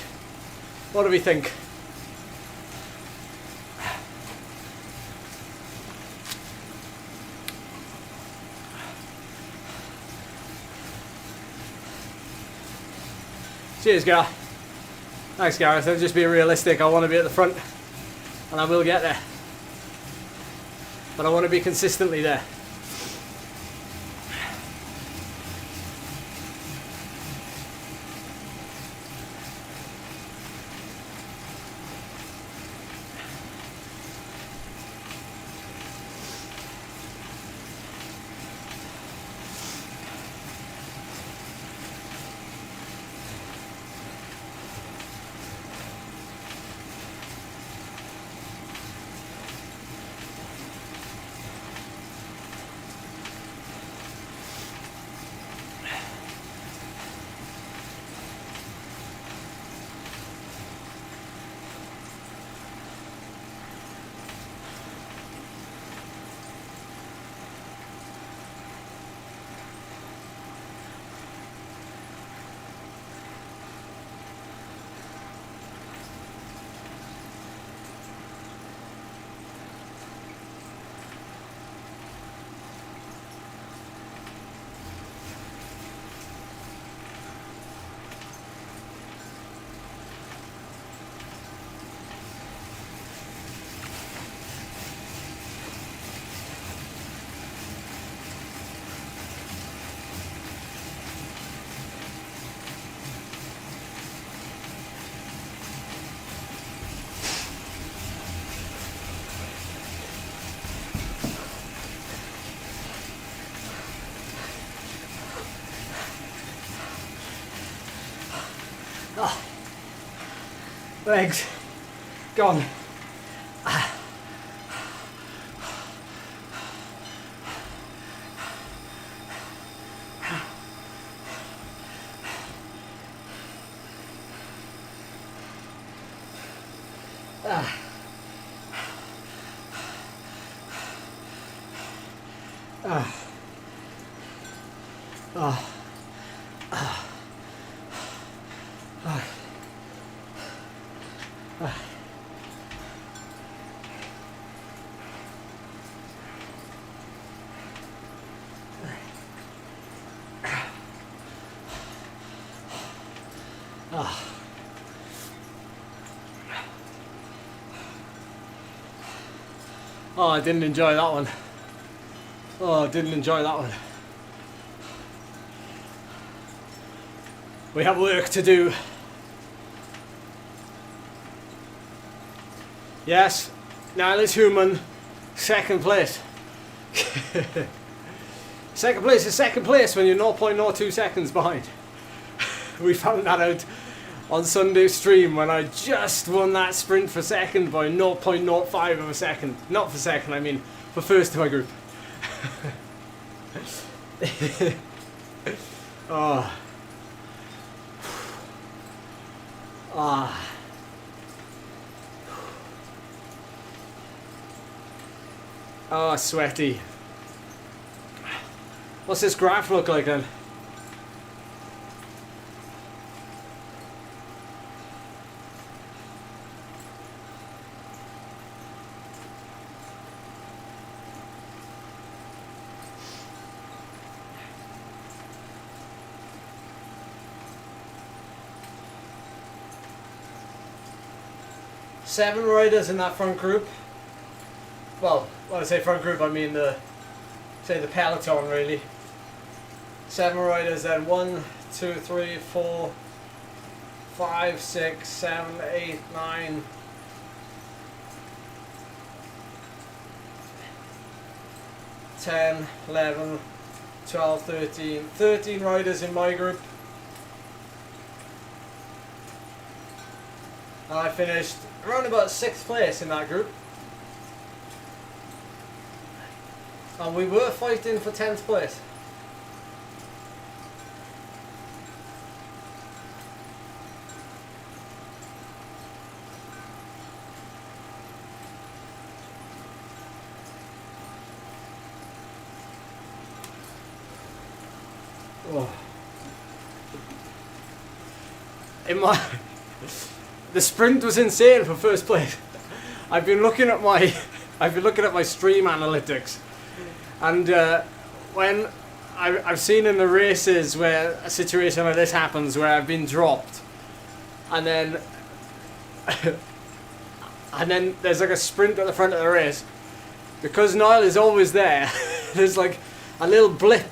Speaker 1: What do we think? Cheers, Gareth. Thanks, Gareth. I'm just being realistic. I want to be at the front, and I will get there. But I want to be consistently there. Oh, legs gone. Oh, I didn't enjoy that one. Oh, I didn't enjoy that one. We have work to do. Yes, Nihilist Human, second place. Second place is second place when you're 0.02 seconds behind. We found that out on Sunday's stream when I just won that sprint for second by 0.05 of a second. Not for second, I mean for first to my group. Oh. Ah. Oh, sweaty. What's this graph look like then? Seven riders in that front group. Well, when I say front group, I mean the peloton really. 7 riders, then 1, 2, 3, 4, 5, 6, 7, 8, 9, 10, 11, 12, 13 riders in my group. And I finished around about 6th place in that group. And we were fighting for 10th place. Oh. The sprint was insane for first place. I've been looking at my stream analytics, and when I've seen in the races where a situation like this happens, where I've been dropped, and then there's like a sprint at the front of the race, because Niall is always there. There's like a little blip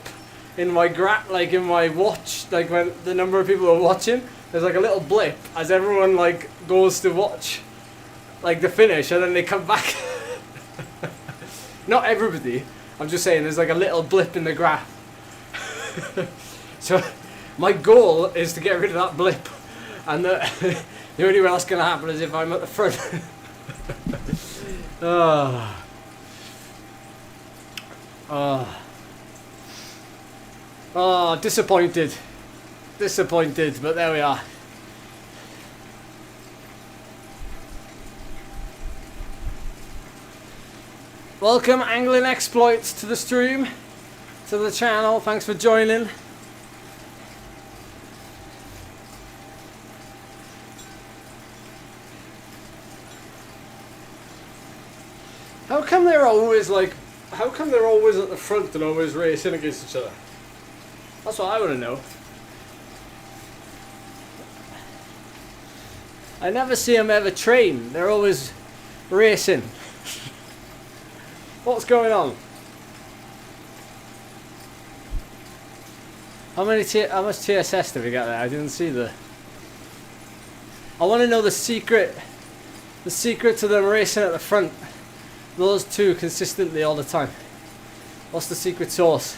Speaker 1: in my in my watch, like when the number of people are watching. There's like a little blip as everyone like goes to watch like the finish, and then they come back. Not everybody, I'm just saying there's like a little blip in the graph. So my goal is to get rid of that blip, and the only way that's going to happen is if I'm at the front. Oh, disappointed, but there we are. Welcome Angling Exploits to the stream, to the channel. Thanks for joining. How come they're always at the front and always racing against each other? That's what I want to know. I never see them ever train. They're always racing. What's going on? How much TSS did we get there? I didn't see the... I want to know the secret to them racing at the front. Those two consistently all the time. What's the secret sauce?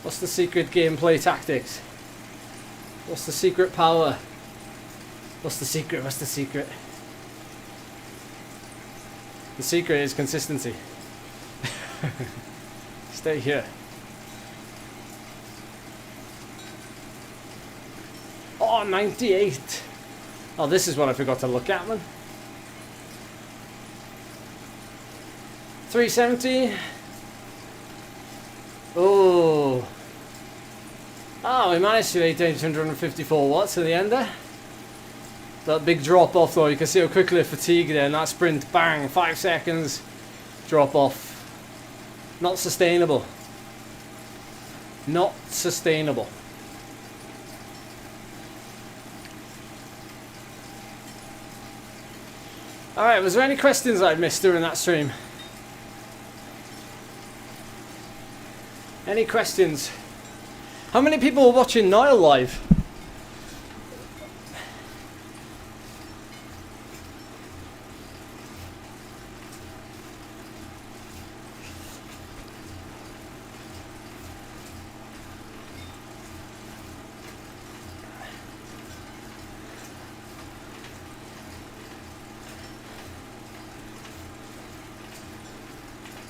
Speaker 1: What's the secret gameplay tactics? What's the secret power? What's the secret? What's the secret? The secret is consistency. Stay here. Oh, 98. Oh, this is what I forgot to look at, man. 370. Oh. Oh, we managed to 1,854 watts at the end there. That big drop off though, you can see how quickly I fatigued there, and that sprint, bang, 5 seconds, drop off. Not sustainable. Not sustainable. Alright, was there any questions I'd missed during that stream? Any questions? How many people were watching Niall live?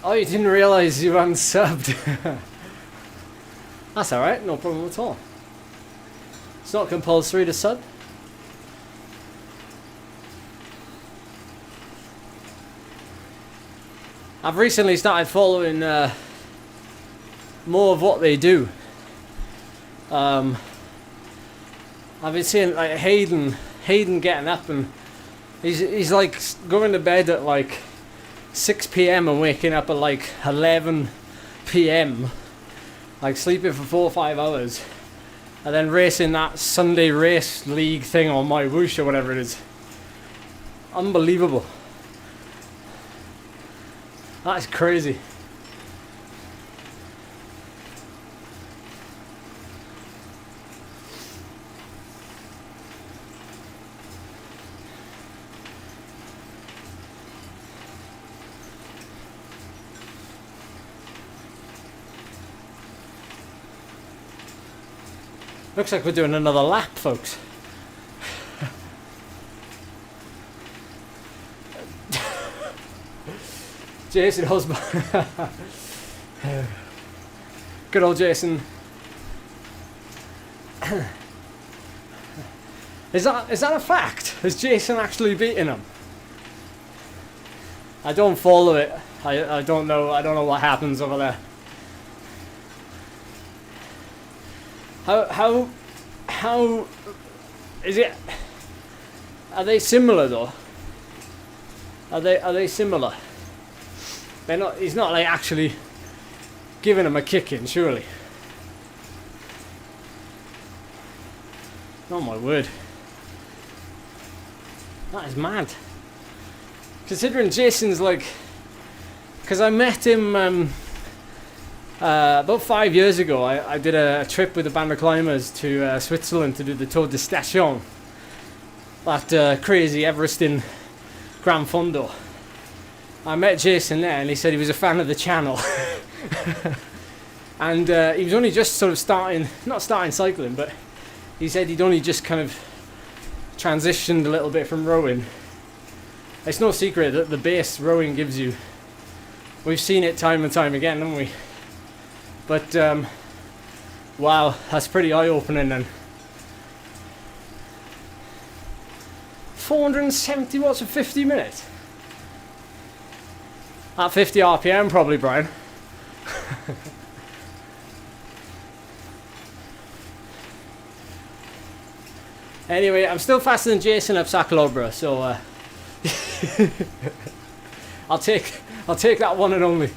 Speaker 1: Oh, you didn't realise you unsubbed. That's alright, no problem at all. It's not compulsory to sub. I've recently started following more of what they do. I've been seeing like Hayden getting up, and he's like going to bed at like 6 PM and waking up at like 11 PM, like sleeping for 4 or 5 hours, and then racing that Sunday race league thing on my Whoosh or whatever it is. Unbelievable. That is crazy. Looks like we're doing another lap, folks. Jason Husband. Good old Jason. Is that a fact? Has Jason actually beaten him? I don't follow it. I don't know. I don't know what happens over there. How is it? Are they similar though? Are they similar? They're not. He's not like actually giving him a kick in, surely. Oh my word. That is mad. Considering Jason's like, because I met him about 5 years ago. I did a trip with a band of climbers to Switzerland to do the Tour de Station, that crazy Everesting Gran Fondo. I met Jason there, and he said he was a fan of the channel. And he was only just sort of not starting cycling, but he said he'd only just kind of transitioned a little bit from rowing. It's no secret that the base rowing gives you. We've seen it time and time again, haven't we? But wow, that's pretty eye-opening then. 470 watts for 50 minutes. At 50 RPM probably, Brian. Anyway, I'm still faster than Jason up Sacalobra, so I'll take that one and only.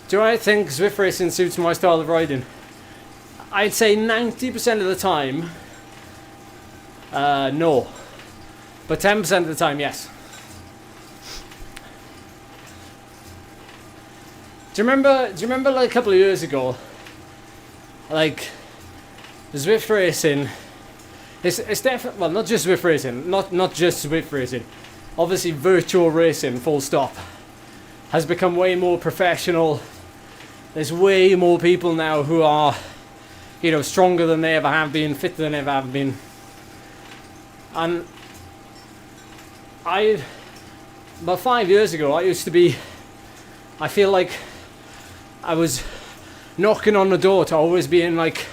Speaker 1: Do I think Zwift racing suits my style of riding? I'd say 90% of the time, no. But 10% of the time, yes. Do you remember like a couple of years ago, like Zwift racing? It's definitely, well, not just Zwift racing, not just Zwift racing. Obviously, virtual racing, full stop, has become way more professional. There's way more people now who are, you know, stronger than they ever have been, fitter than they ever have been. And about 5 years ago, I used to be, I feel like I was knocking on the door to always be in like,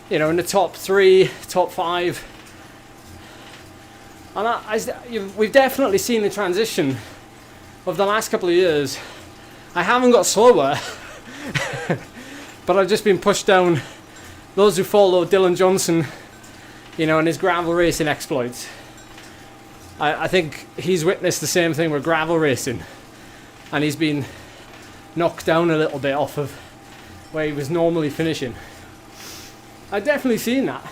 Speaker 1: you know, in the top 3, top 5. And we've definitely seen the transition of the last couple of years. I haven't got slower, but I've just been pushed down. Those who follow Dylan Johnson, you know, and his gravel racing exploits, I think he's witnessed the same thing with gravel racing, and he's been knocked down a little bit off of where he was normally finishing. I've definitely seen that.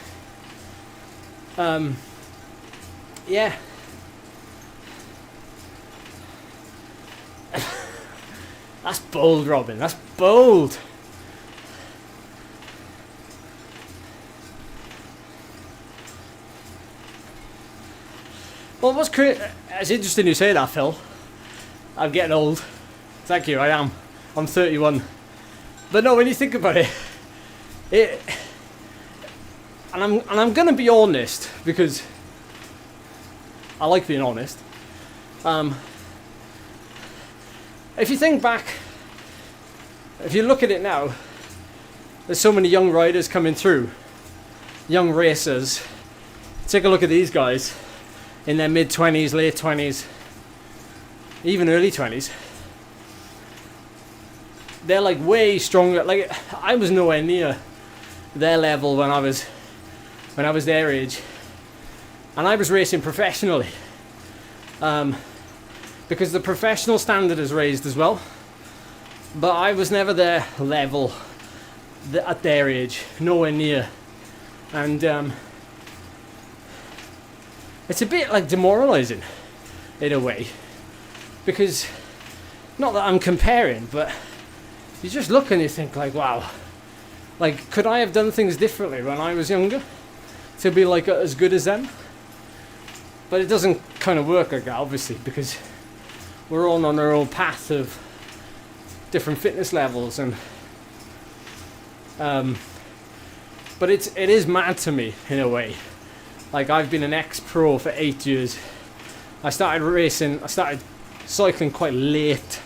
Speaker 1: Yeah. That's bold, Robin. That's bold. Well, it's interesting you say that, Phil. I'm getting old. Thank you, I am. I'm 31. But no, when you think about it, and I'm gonna be honest, because I like being honest. If you think back, if you look at it now, there's so many young riders coming through, young racers. Take a look at these guys in their mid-20s, late 20s, even early 20s. They're like way stronger. Like, I was nowhere near their level when I was their age, and I was racing professionally, because the professional standard is raised as well, but I was never their level at their age, nowhere near. And it's a bit like demoralizing in a way, because not that I'm comparing, but you just look and you think like, wow, like, could I have done things differently when I was younger to be like as good as them? But it doesn't kind of work like that, obviously, because we're all on our own path of different fitness levels, and but it is mad to me in a way. Like, I've been an ex-pro for 8 years. I started cycling quite late,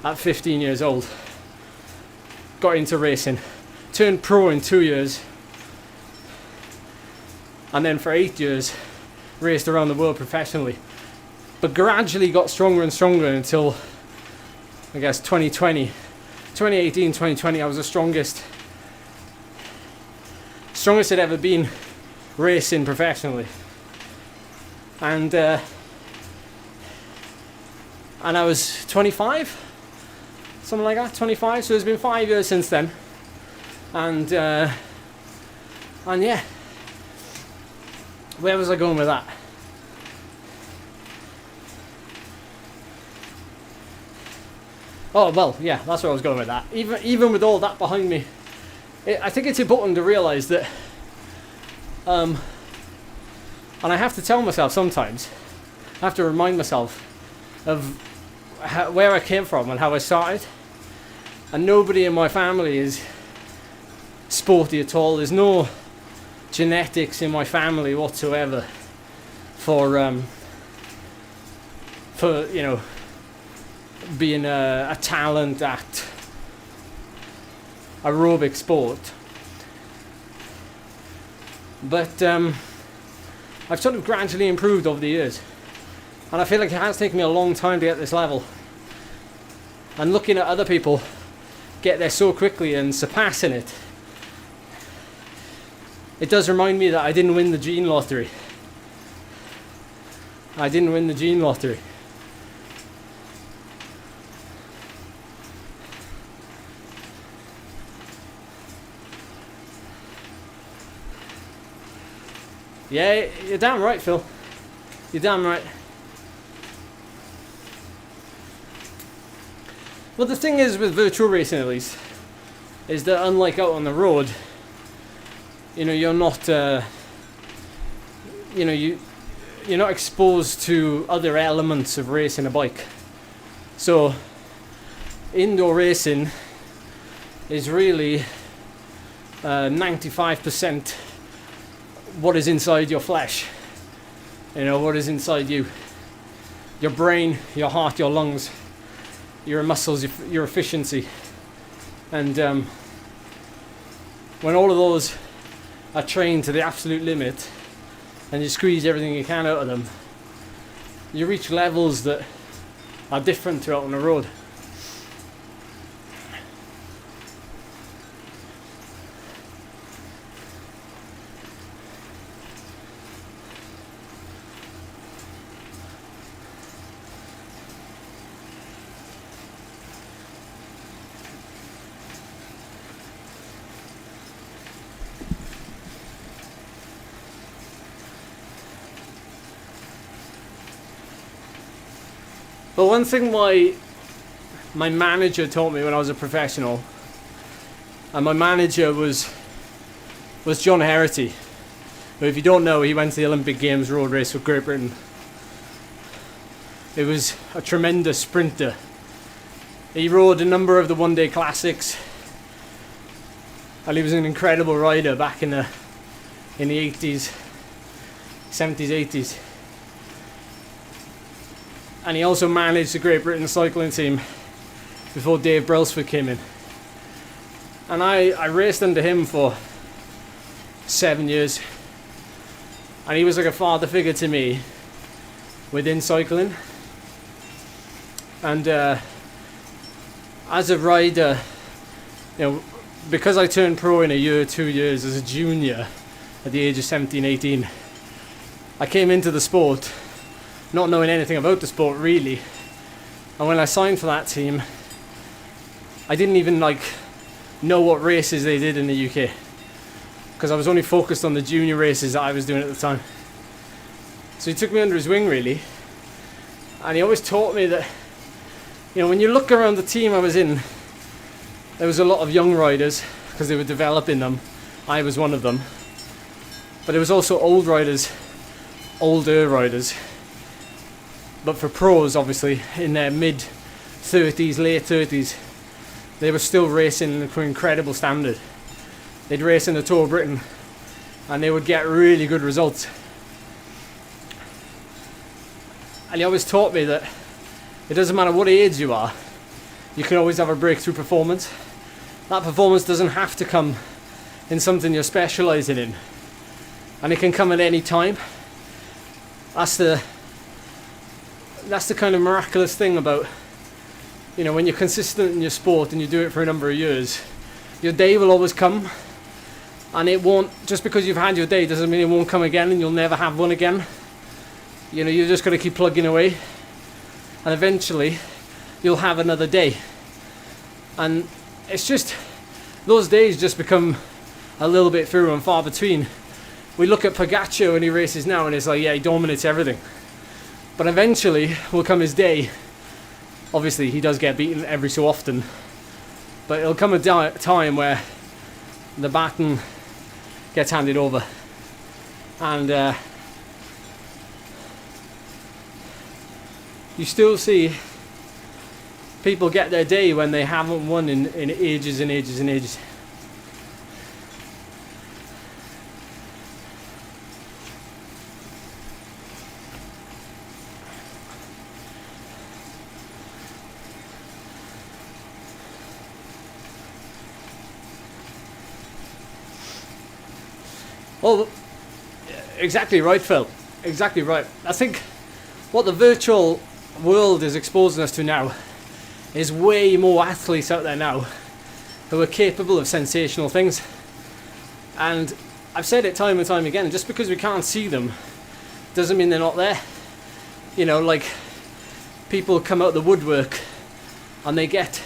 Speaker 1: at 15 years old. Got into racing, turned pro in 2 years, and then for 8 years raced around the world professionally, but gradually got stronger and stronger until, I guess, 2018, 2020, I was the strongest I'd ever been racing professionally. And I was 25, something like that, 25. So it's been 5 years since then, and yeah, where was I going with that? Oh well, yeah, that's where I was going with that. Even with all that behind me, I think it's important to realise that, and I have to tell myself sometimes, I have to remind myself of where I came from and how I started. And nobody in my family is sporty at all. There's no genetics in my family whatsoever for you know, being a talent at aerobic sport. But I've sort of gradually improved over the years, and I feel like it has taken me a long time to get this level. And looking at other people get there so quickly and surpassing it, it does remind me that I didn't win the gene lottery. I didn't win the gene lottery. Yeah, you're damn right, Phil. You're damn right. Well, the thing is with virtual racing, at least, is that unlike out on the road, you know, you're not, you know, you're not exposed to other elements of racing a bike. So, indoor racing is really 95% what is inside your flesh. You know, what is inside you. Your brain, your heart, your lungs, your muscles, your efficiency. And when all of those are trained to the absolute limit and you squeeze everything you can out of them, you reach levels that are different to out on the road. But one thing my manager taught me when I was a professional, and my manager was John Herity, who, if you don't know, he went to the Olympic Games road race for Great Britain. He was a tremendous sprinter. He rode a number of the one-day classics, and he was an incredible rider back in the 80s, 70s, 80s. And he also managed the Great Britain cycling team before Dave Brailsford came in. And I raced under him for 7 years. And he was like a father figure to me within cycling. And as a rider, because I turned pro in a year, 2 years as a junior at the age of 17, 18, I came into the sport not knowing anything about the sport really. And when I signed for that team, I didn't even know what races they did in the UK, because I was only focused on the junior races that I was doing at the time. So he took me under his wing really, and he always taught me that, when you look around the team I was in, there was a lot of young riders because they were developing them. I was one of them. But there was also older riders. But for pros, obviously, in their mid-30s, late 30s, they were still racing to an incredible standard. They'd race in the Tour of Britain, and they would get really good results. And he always taught me that it doesn't matter what age you are, you can always have a breakthrough performance. That performance doesn't have to come in something you're specialising in, and it can come at any time. That's the kind of miraculous thing about, when you're consistent in your sport and you do it for a number of years, your day will always come, and it won't, just because you've had your day doesn't mean it won't come again and you'll never have one again. You're just got to keep plugging away, and eventually you'll have another day. And it's just, those days just become a little bit fewer and far between. We look at Pogacar when he races now and it's like, yeah, he dominates everything. But eventually will come his day. Obviously, he does get beaten every so often. But it'll come a time where the baton gets handed over. And you still see people get their day when they haven't won in ages and ages and ages. Well, exactly right, Phil. Exactly right. I think what the virtual world is exposing us to now is way more athletes out there now who are capable of sensational things. And I've said it time and time again, just because we can't see them doesn't mean they're not there. People come out the woodwork and they get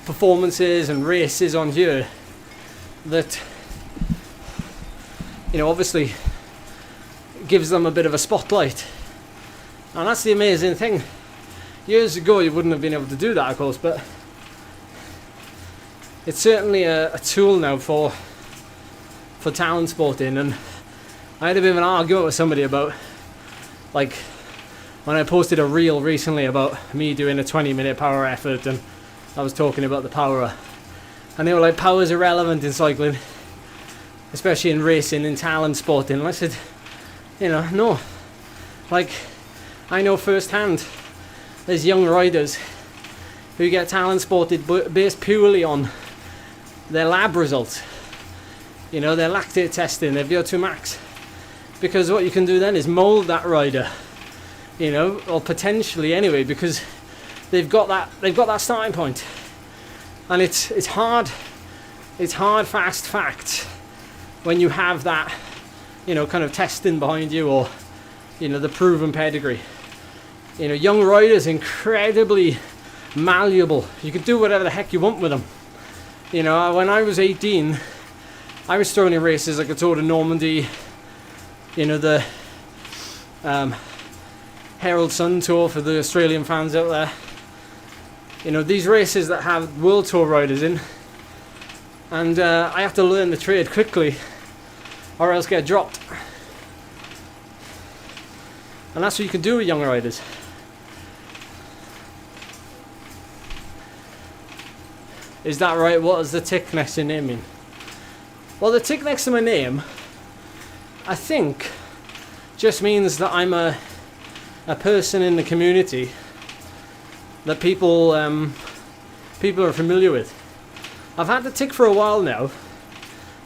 Speaker 1: performances and races on here that obviously gives them a bit of a spotlight. And that's the amazing thing. Years ago you wouldn't have been able to do that, of course, but it's certainly a tool now for talent sporting. And I had a bit of an argument with somebody about, when I posted a reel recently about me doing a 20-minute power effort, and I was talking about the power, and they were like, power's irrelevant in cycling, especially in racing, in talent sporting. And I said, no. I know firsthand there's young riders who get talent spotted based purely on their lab results, you know, their lactate testing, their VO2 max, because what you can do then is mold that rider, you know, or potentially anyway, because they've got that starting point, and it's hard fast facts when you have that, you know, kind of testing behind you, or, you know, the proven pedigree. You know, young riders incredibly malleable. You can do whatever the heck you want with them. You know, when I was 18, I was throwing in races like a Tour de Normandy, you know, the Herald Sun Tour for the Australian fans out there. You know, these races that have World Tour riders in, and I have to learn the trade quickly or else get dropped. And that's what you can do with young riders. Is that right? What does the tick next to your name mean? Well, the tick next to my name, I think, just means that I'm a person in the community that people are familiar with. I've had the tick for a while now,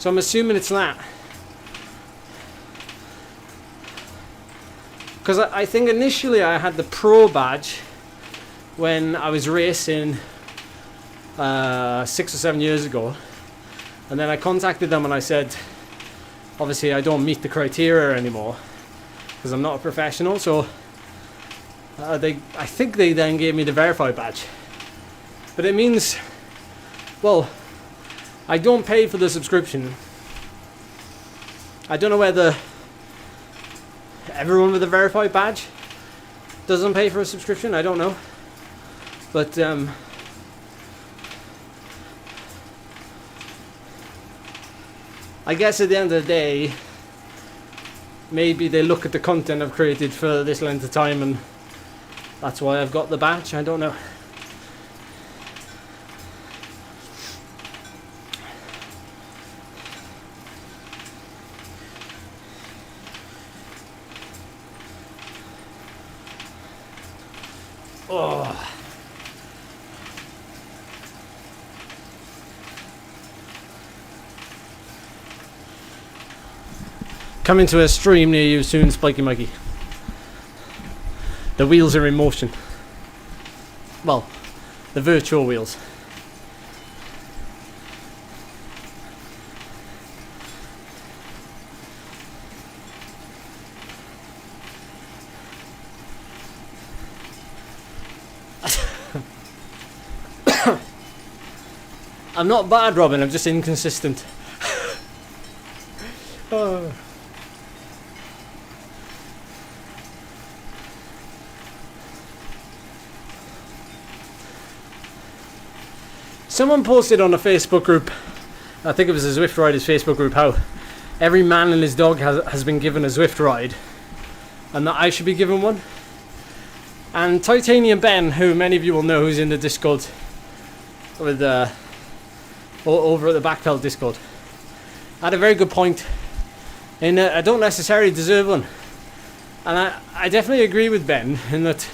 Speaker 1: so I'm assuming it's that. Because I think initially I had the pro badge when I was racing 6 or 7 years ago, and then I contacted them and I said, obviously I don't meet the criteria anymore because I'm not a professional, so I think they then gave me the verified badge. But it means, well, I don't pay for the subscription. I don't know whether everyone with a verified badge doesn't pay for a subscription, I don't know. But I guess at the end of the day, maybe they look at the content I've created for this length of time and that's why I've got the badge, I don't know. Oh. Coming to a stream near you soon, Spiky Mikey. The wheels are in motion. Well, the virtual wheels. I'm not bad, Robin, I'm just inconsistent. Oh. Someone posted on a Facebook group, I think it was a Zwift Riders Facebook group, how every man and his dog has been given a Zwift ride and that I should be given one. And Titanium Ben, who many of you will know, who's in the Discord with over at the Backpedal Discord, had a very good point in that I don't necessarily deserve one. And I definitely agree with Ben in that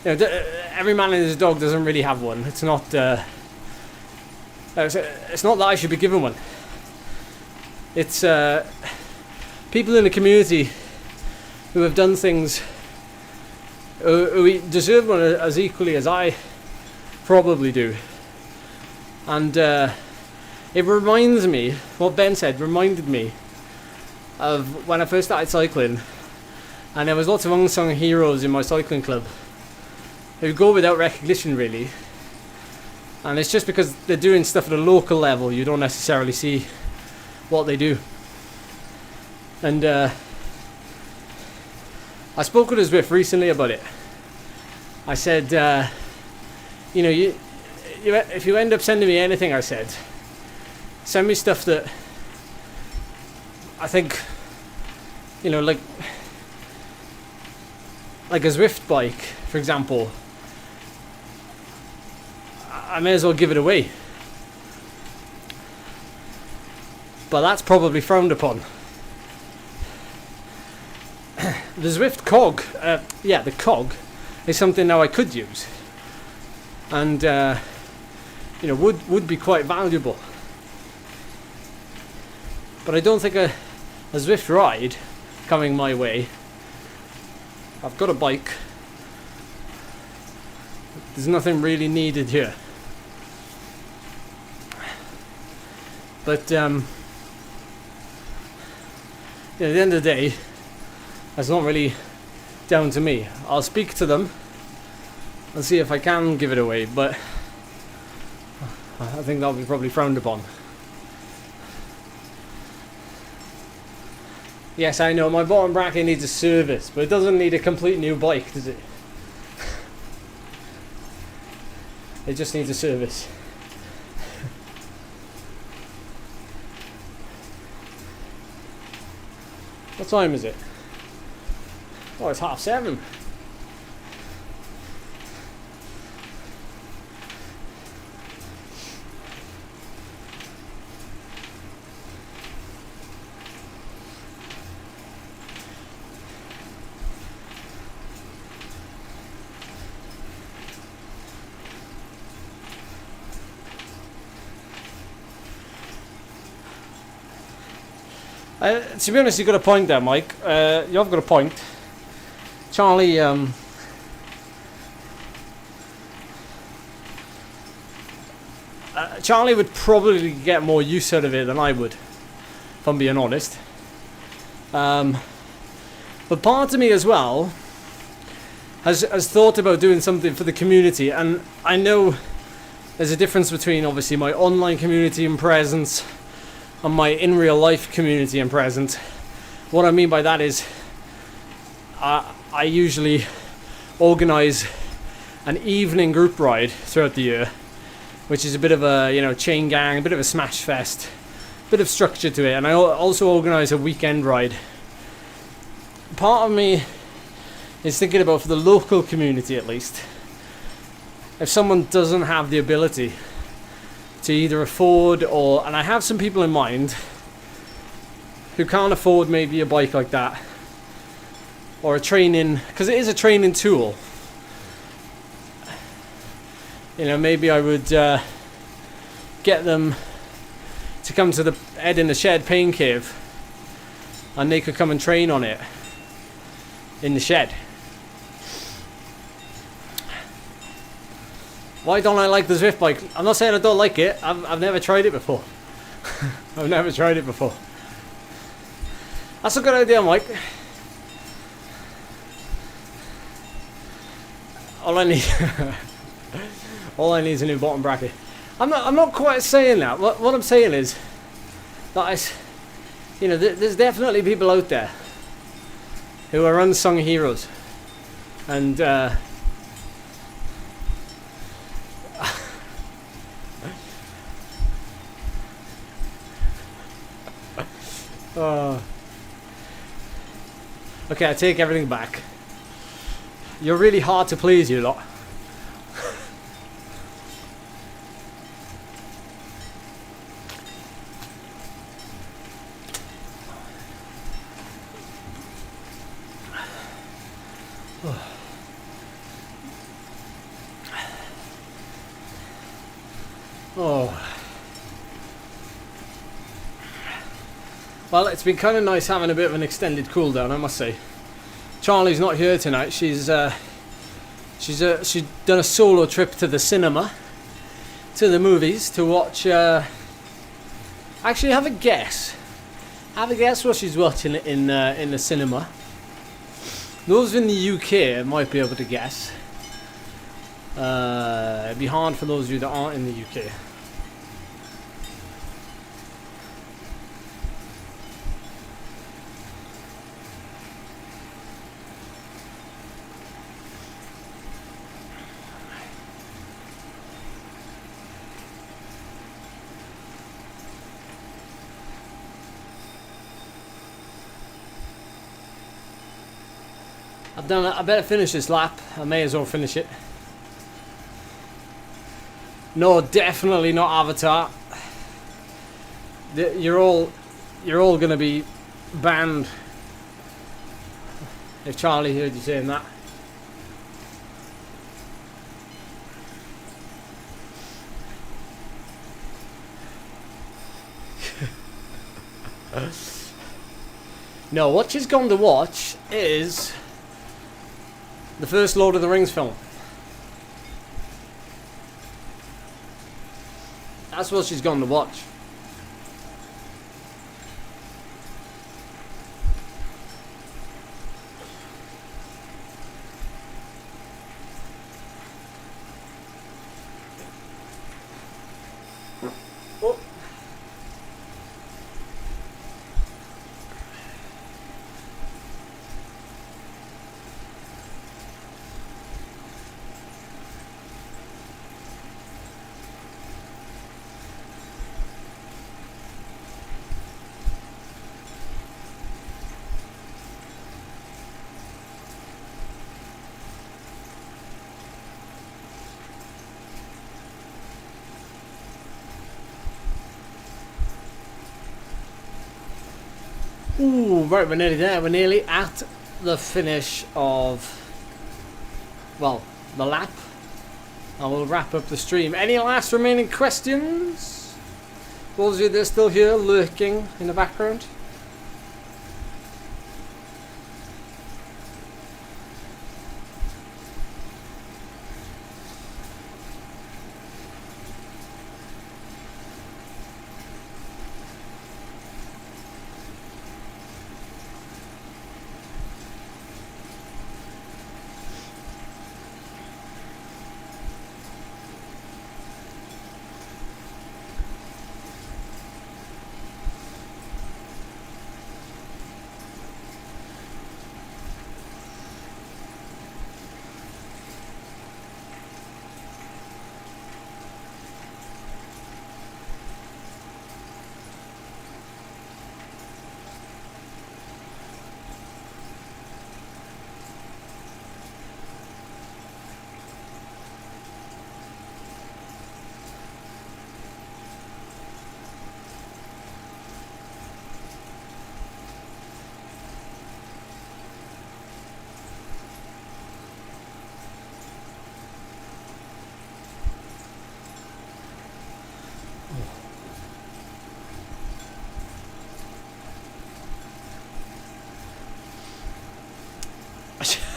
Speaker 1: you know, every man and his dog doesn't really have one. It's not that I should be given one. It's people in the community who have done things who deserve one as equally as I probably do. And it reminds me, what Ben said reminded me of when I first started cycling, and there was lots of unsung heroes in my cycling club who go without recognition really, and it's just because they're doing stuff at a local level you don't necessarily see what they do. And I spoke with Zwift recently about it. I said, you know, if you end up sending me anything, I said, send me stuff that I think, you know, like a Zwift bike, for example, I may as well give it away. But that's probably frowned upon. The Zwift cog, the cog, is something now I could use, and you know, would be quite valuable. But I don't think a Zwift ride coming my way. I've got a bike. There's nothing really needed here. But you know, at the end of the day, that's not really down to me. I'll speak to them and see if I can give it away, but I think that'll be probably frowned upon. Yes, I know my bottom bracket needs a service, but it doesn't need a complete new bike, does it? It just needs a service. What time is it? Oh, it's 7:30. To be honest, you've got a point there, Mike. You've got a point. Charlie, Charlie would probably get more use out of it than I would, if I'm being honest. But part of me as well has thought about doing something for the community, and I know there's a difference between obviously my online community and presence and my in real life community and presence. What I mean by that is I usually organise an evening group ride throughout the year, which is a bit of a, you know, chain gang, a bit of a smash fest, bit of structure to it, and I also organise a weekend ride. Part of me is thinking about, for the local community at least, if someone doesn't have the ability to either afford or, and I have some people in mind who can't afford maybe a bike like that, or a training, because it is a training tool. You know, maybe I would get them to come to the Head in the Shed pain cave, and they could come and train on it in the shed. Why don't I like the Zwift bike? I'm not saying I don't like it. I've never tried it before. I've never tried it before. That's a good idea, Mike. All I need, all I need is a new bottom bracket. I'm not quite saying that. What I'm saying is that you know, there's definitely people out there who are unsung heroes, and okay, I take everything back. You're really hard to please, you lot. Oh. Well, it's been kind of nice having a bit of an extended cool down, I must say. Charlie's not here tonight. She's done a solo trip to the cinema, to the movies, to watch. Actually, have a guess. Have a guess what she's watching in the cinema. Those in the UK might be able to guess. It'd be hard for those of you that aren't in the UK. I better finish this lap. I may as well finish it. No, definitely not Avatar. You're all gonna be banned if Charlie heard you saying that. No, what she's going to watch is the first Lord of the Rings film. That's what she's going to watch. Oh. Ooh, right, we're nearly there. We're nearly at the finish of, well, the lap. And we'll wrap up the stream. Any last remaining questions? Those of you that are still here lurking in the background.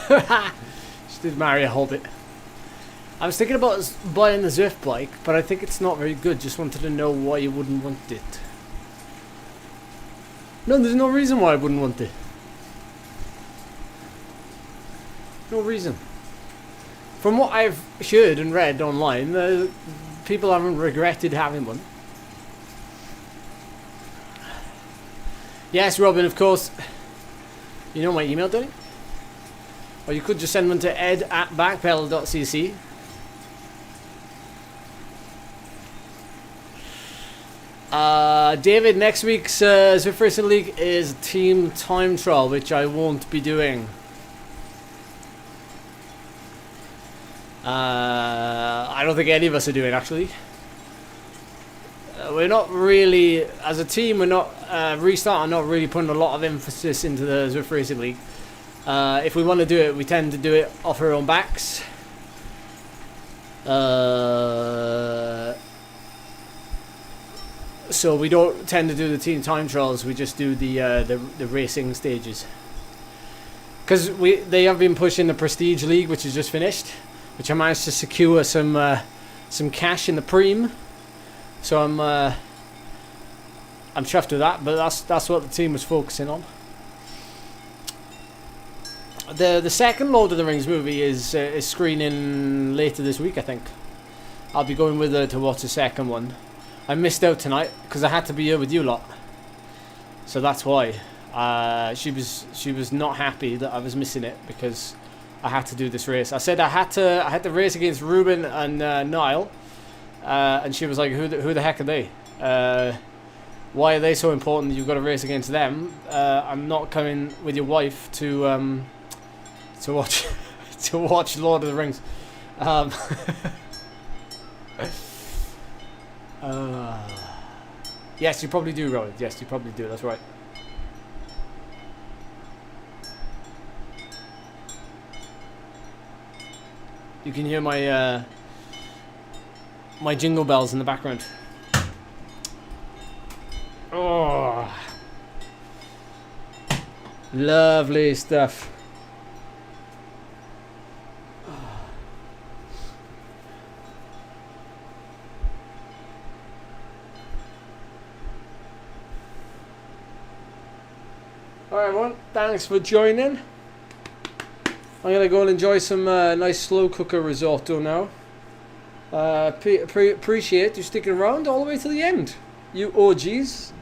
Speaker 1: She did marry a hobbit. I was thinking about buying the Zwift bike, but I think it's not very good. Just wanted to know why you wouldn't want it. No, there's no reason why I wouldn't want it. No reason. From what I've heard and read online, people haven't regretted having one. Yes, Robin, of course. You know my email, don't you? Or you could just send one to ed@backpedal.cc. David, next week's Zwift Racing League is team time trial, which I won't be doing. I don't think any of us are doing, actually. We're not really, as a team, we're not, Restart are not really putting a lot of emphasis into the Zwift Racing League. If we want to do it, we tend to do it off our own backs. So we don't tend to do the team time trials. We just do the racing stages. Because they have been pushing the Prestige League, which is just finished, which I managed to secure some cash in the Preem. So I'm chuffed with that. But that's what the team was focusing on. The second Lord of the Rings movie is screening later this week, I think. I'll be going with her to watch the second one. I missed out tonight because I had to be here with you lot, so that's why. She was not happy that I was missing it because I had to do this race. I said I had to race against Ruben and Niall, and she was like, who the heck are they? Why are they so important that you've got to race against them? I'm not coming with your wife to watch to watch Lord of the Rings. Yes, you probably do, Rowan. Yes, you probably do. That's right. You can hear my my jingle bells in the background. Oh, Lovely stuff. Alright everyone, thanks for joining. I'm going to go and enjoy some nice slow cooker risotto now. Appreciate you sticking around all the way to the end. You OGs.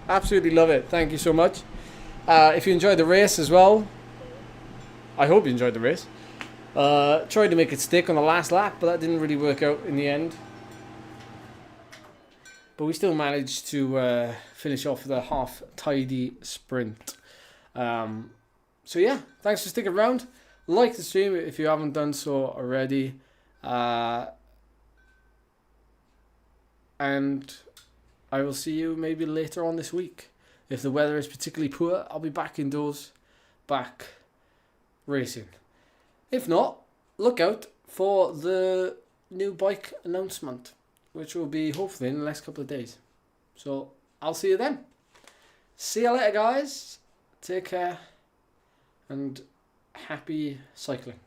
Speaker 1: Absolutely love it. Thank you so much. If you enjoyed the race as well, I hope you enjoyed the race. Tried to make it stick on the last lap, but that didn't really work out in the end. But we still managed to finish off the half tidy sprint. So yeah, thanks for sticking around. Like the stream if you haven't done so already. And I will see you maybe later on this week. If the weather is particularly poor, I'll be back indoors, back racing. If not, look out for the new bike announcement, which will be hopefully in the next couple of days. So I'll see you then. See you later, guys. Take care and happy cycling.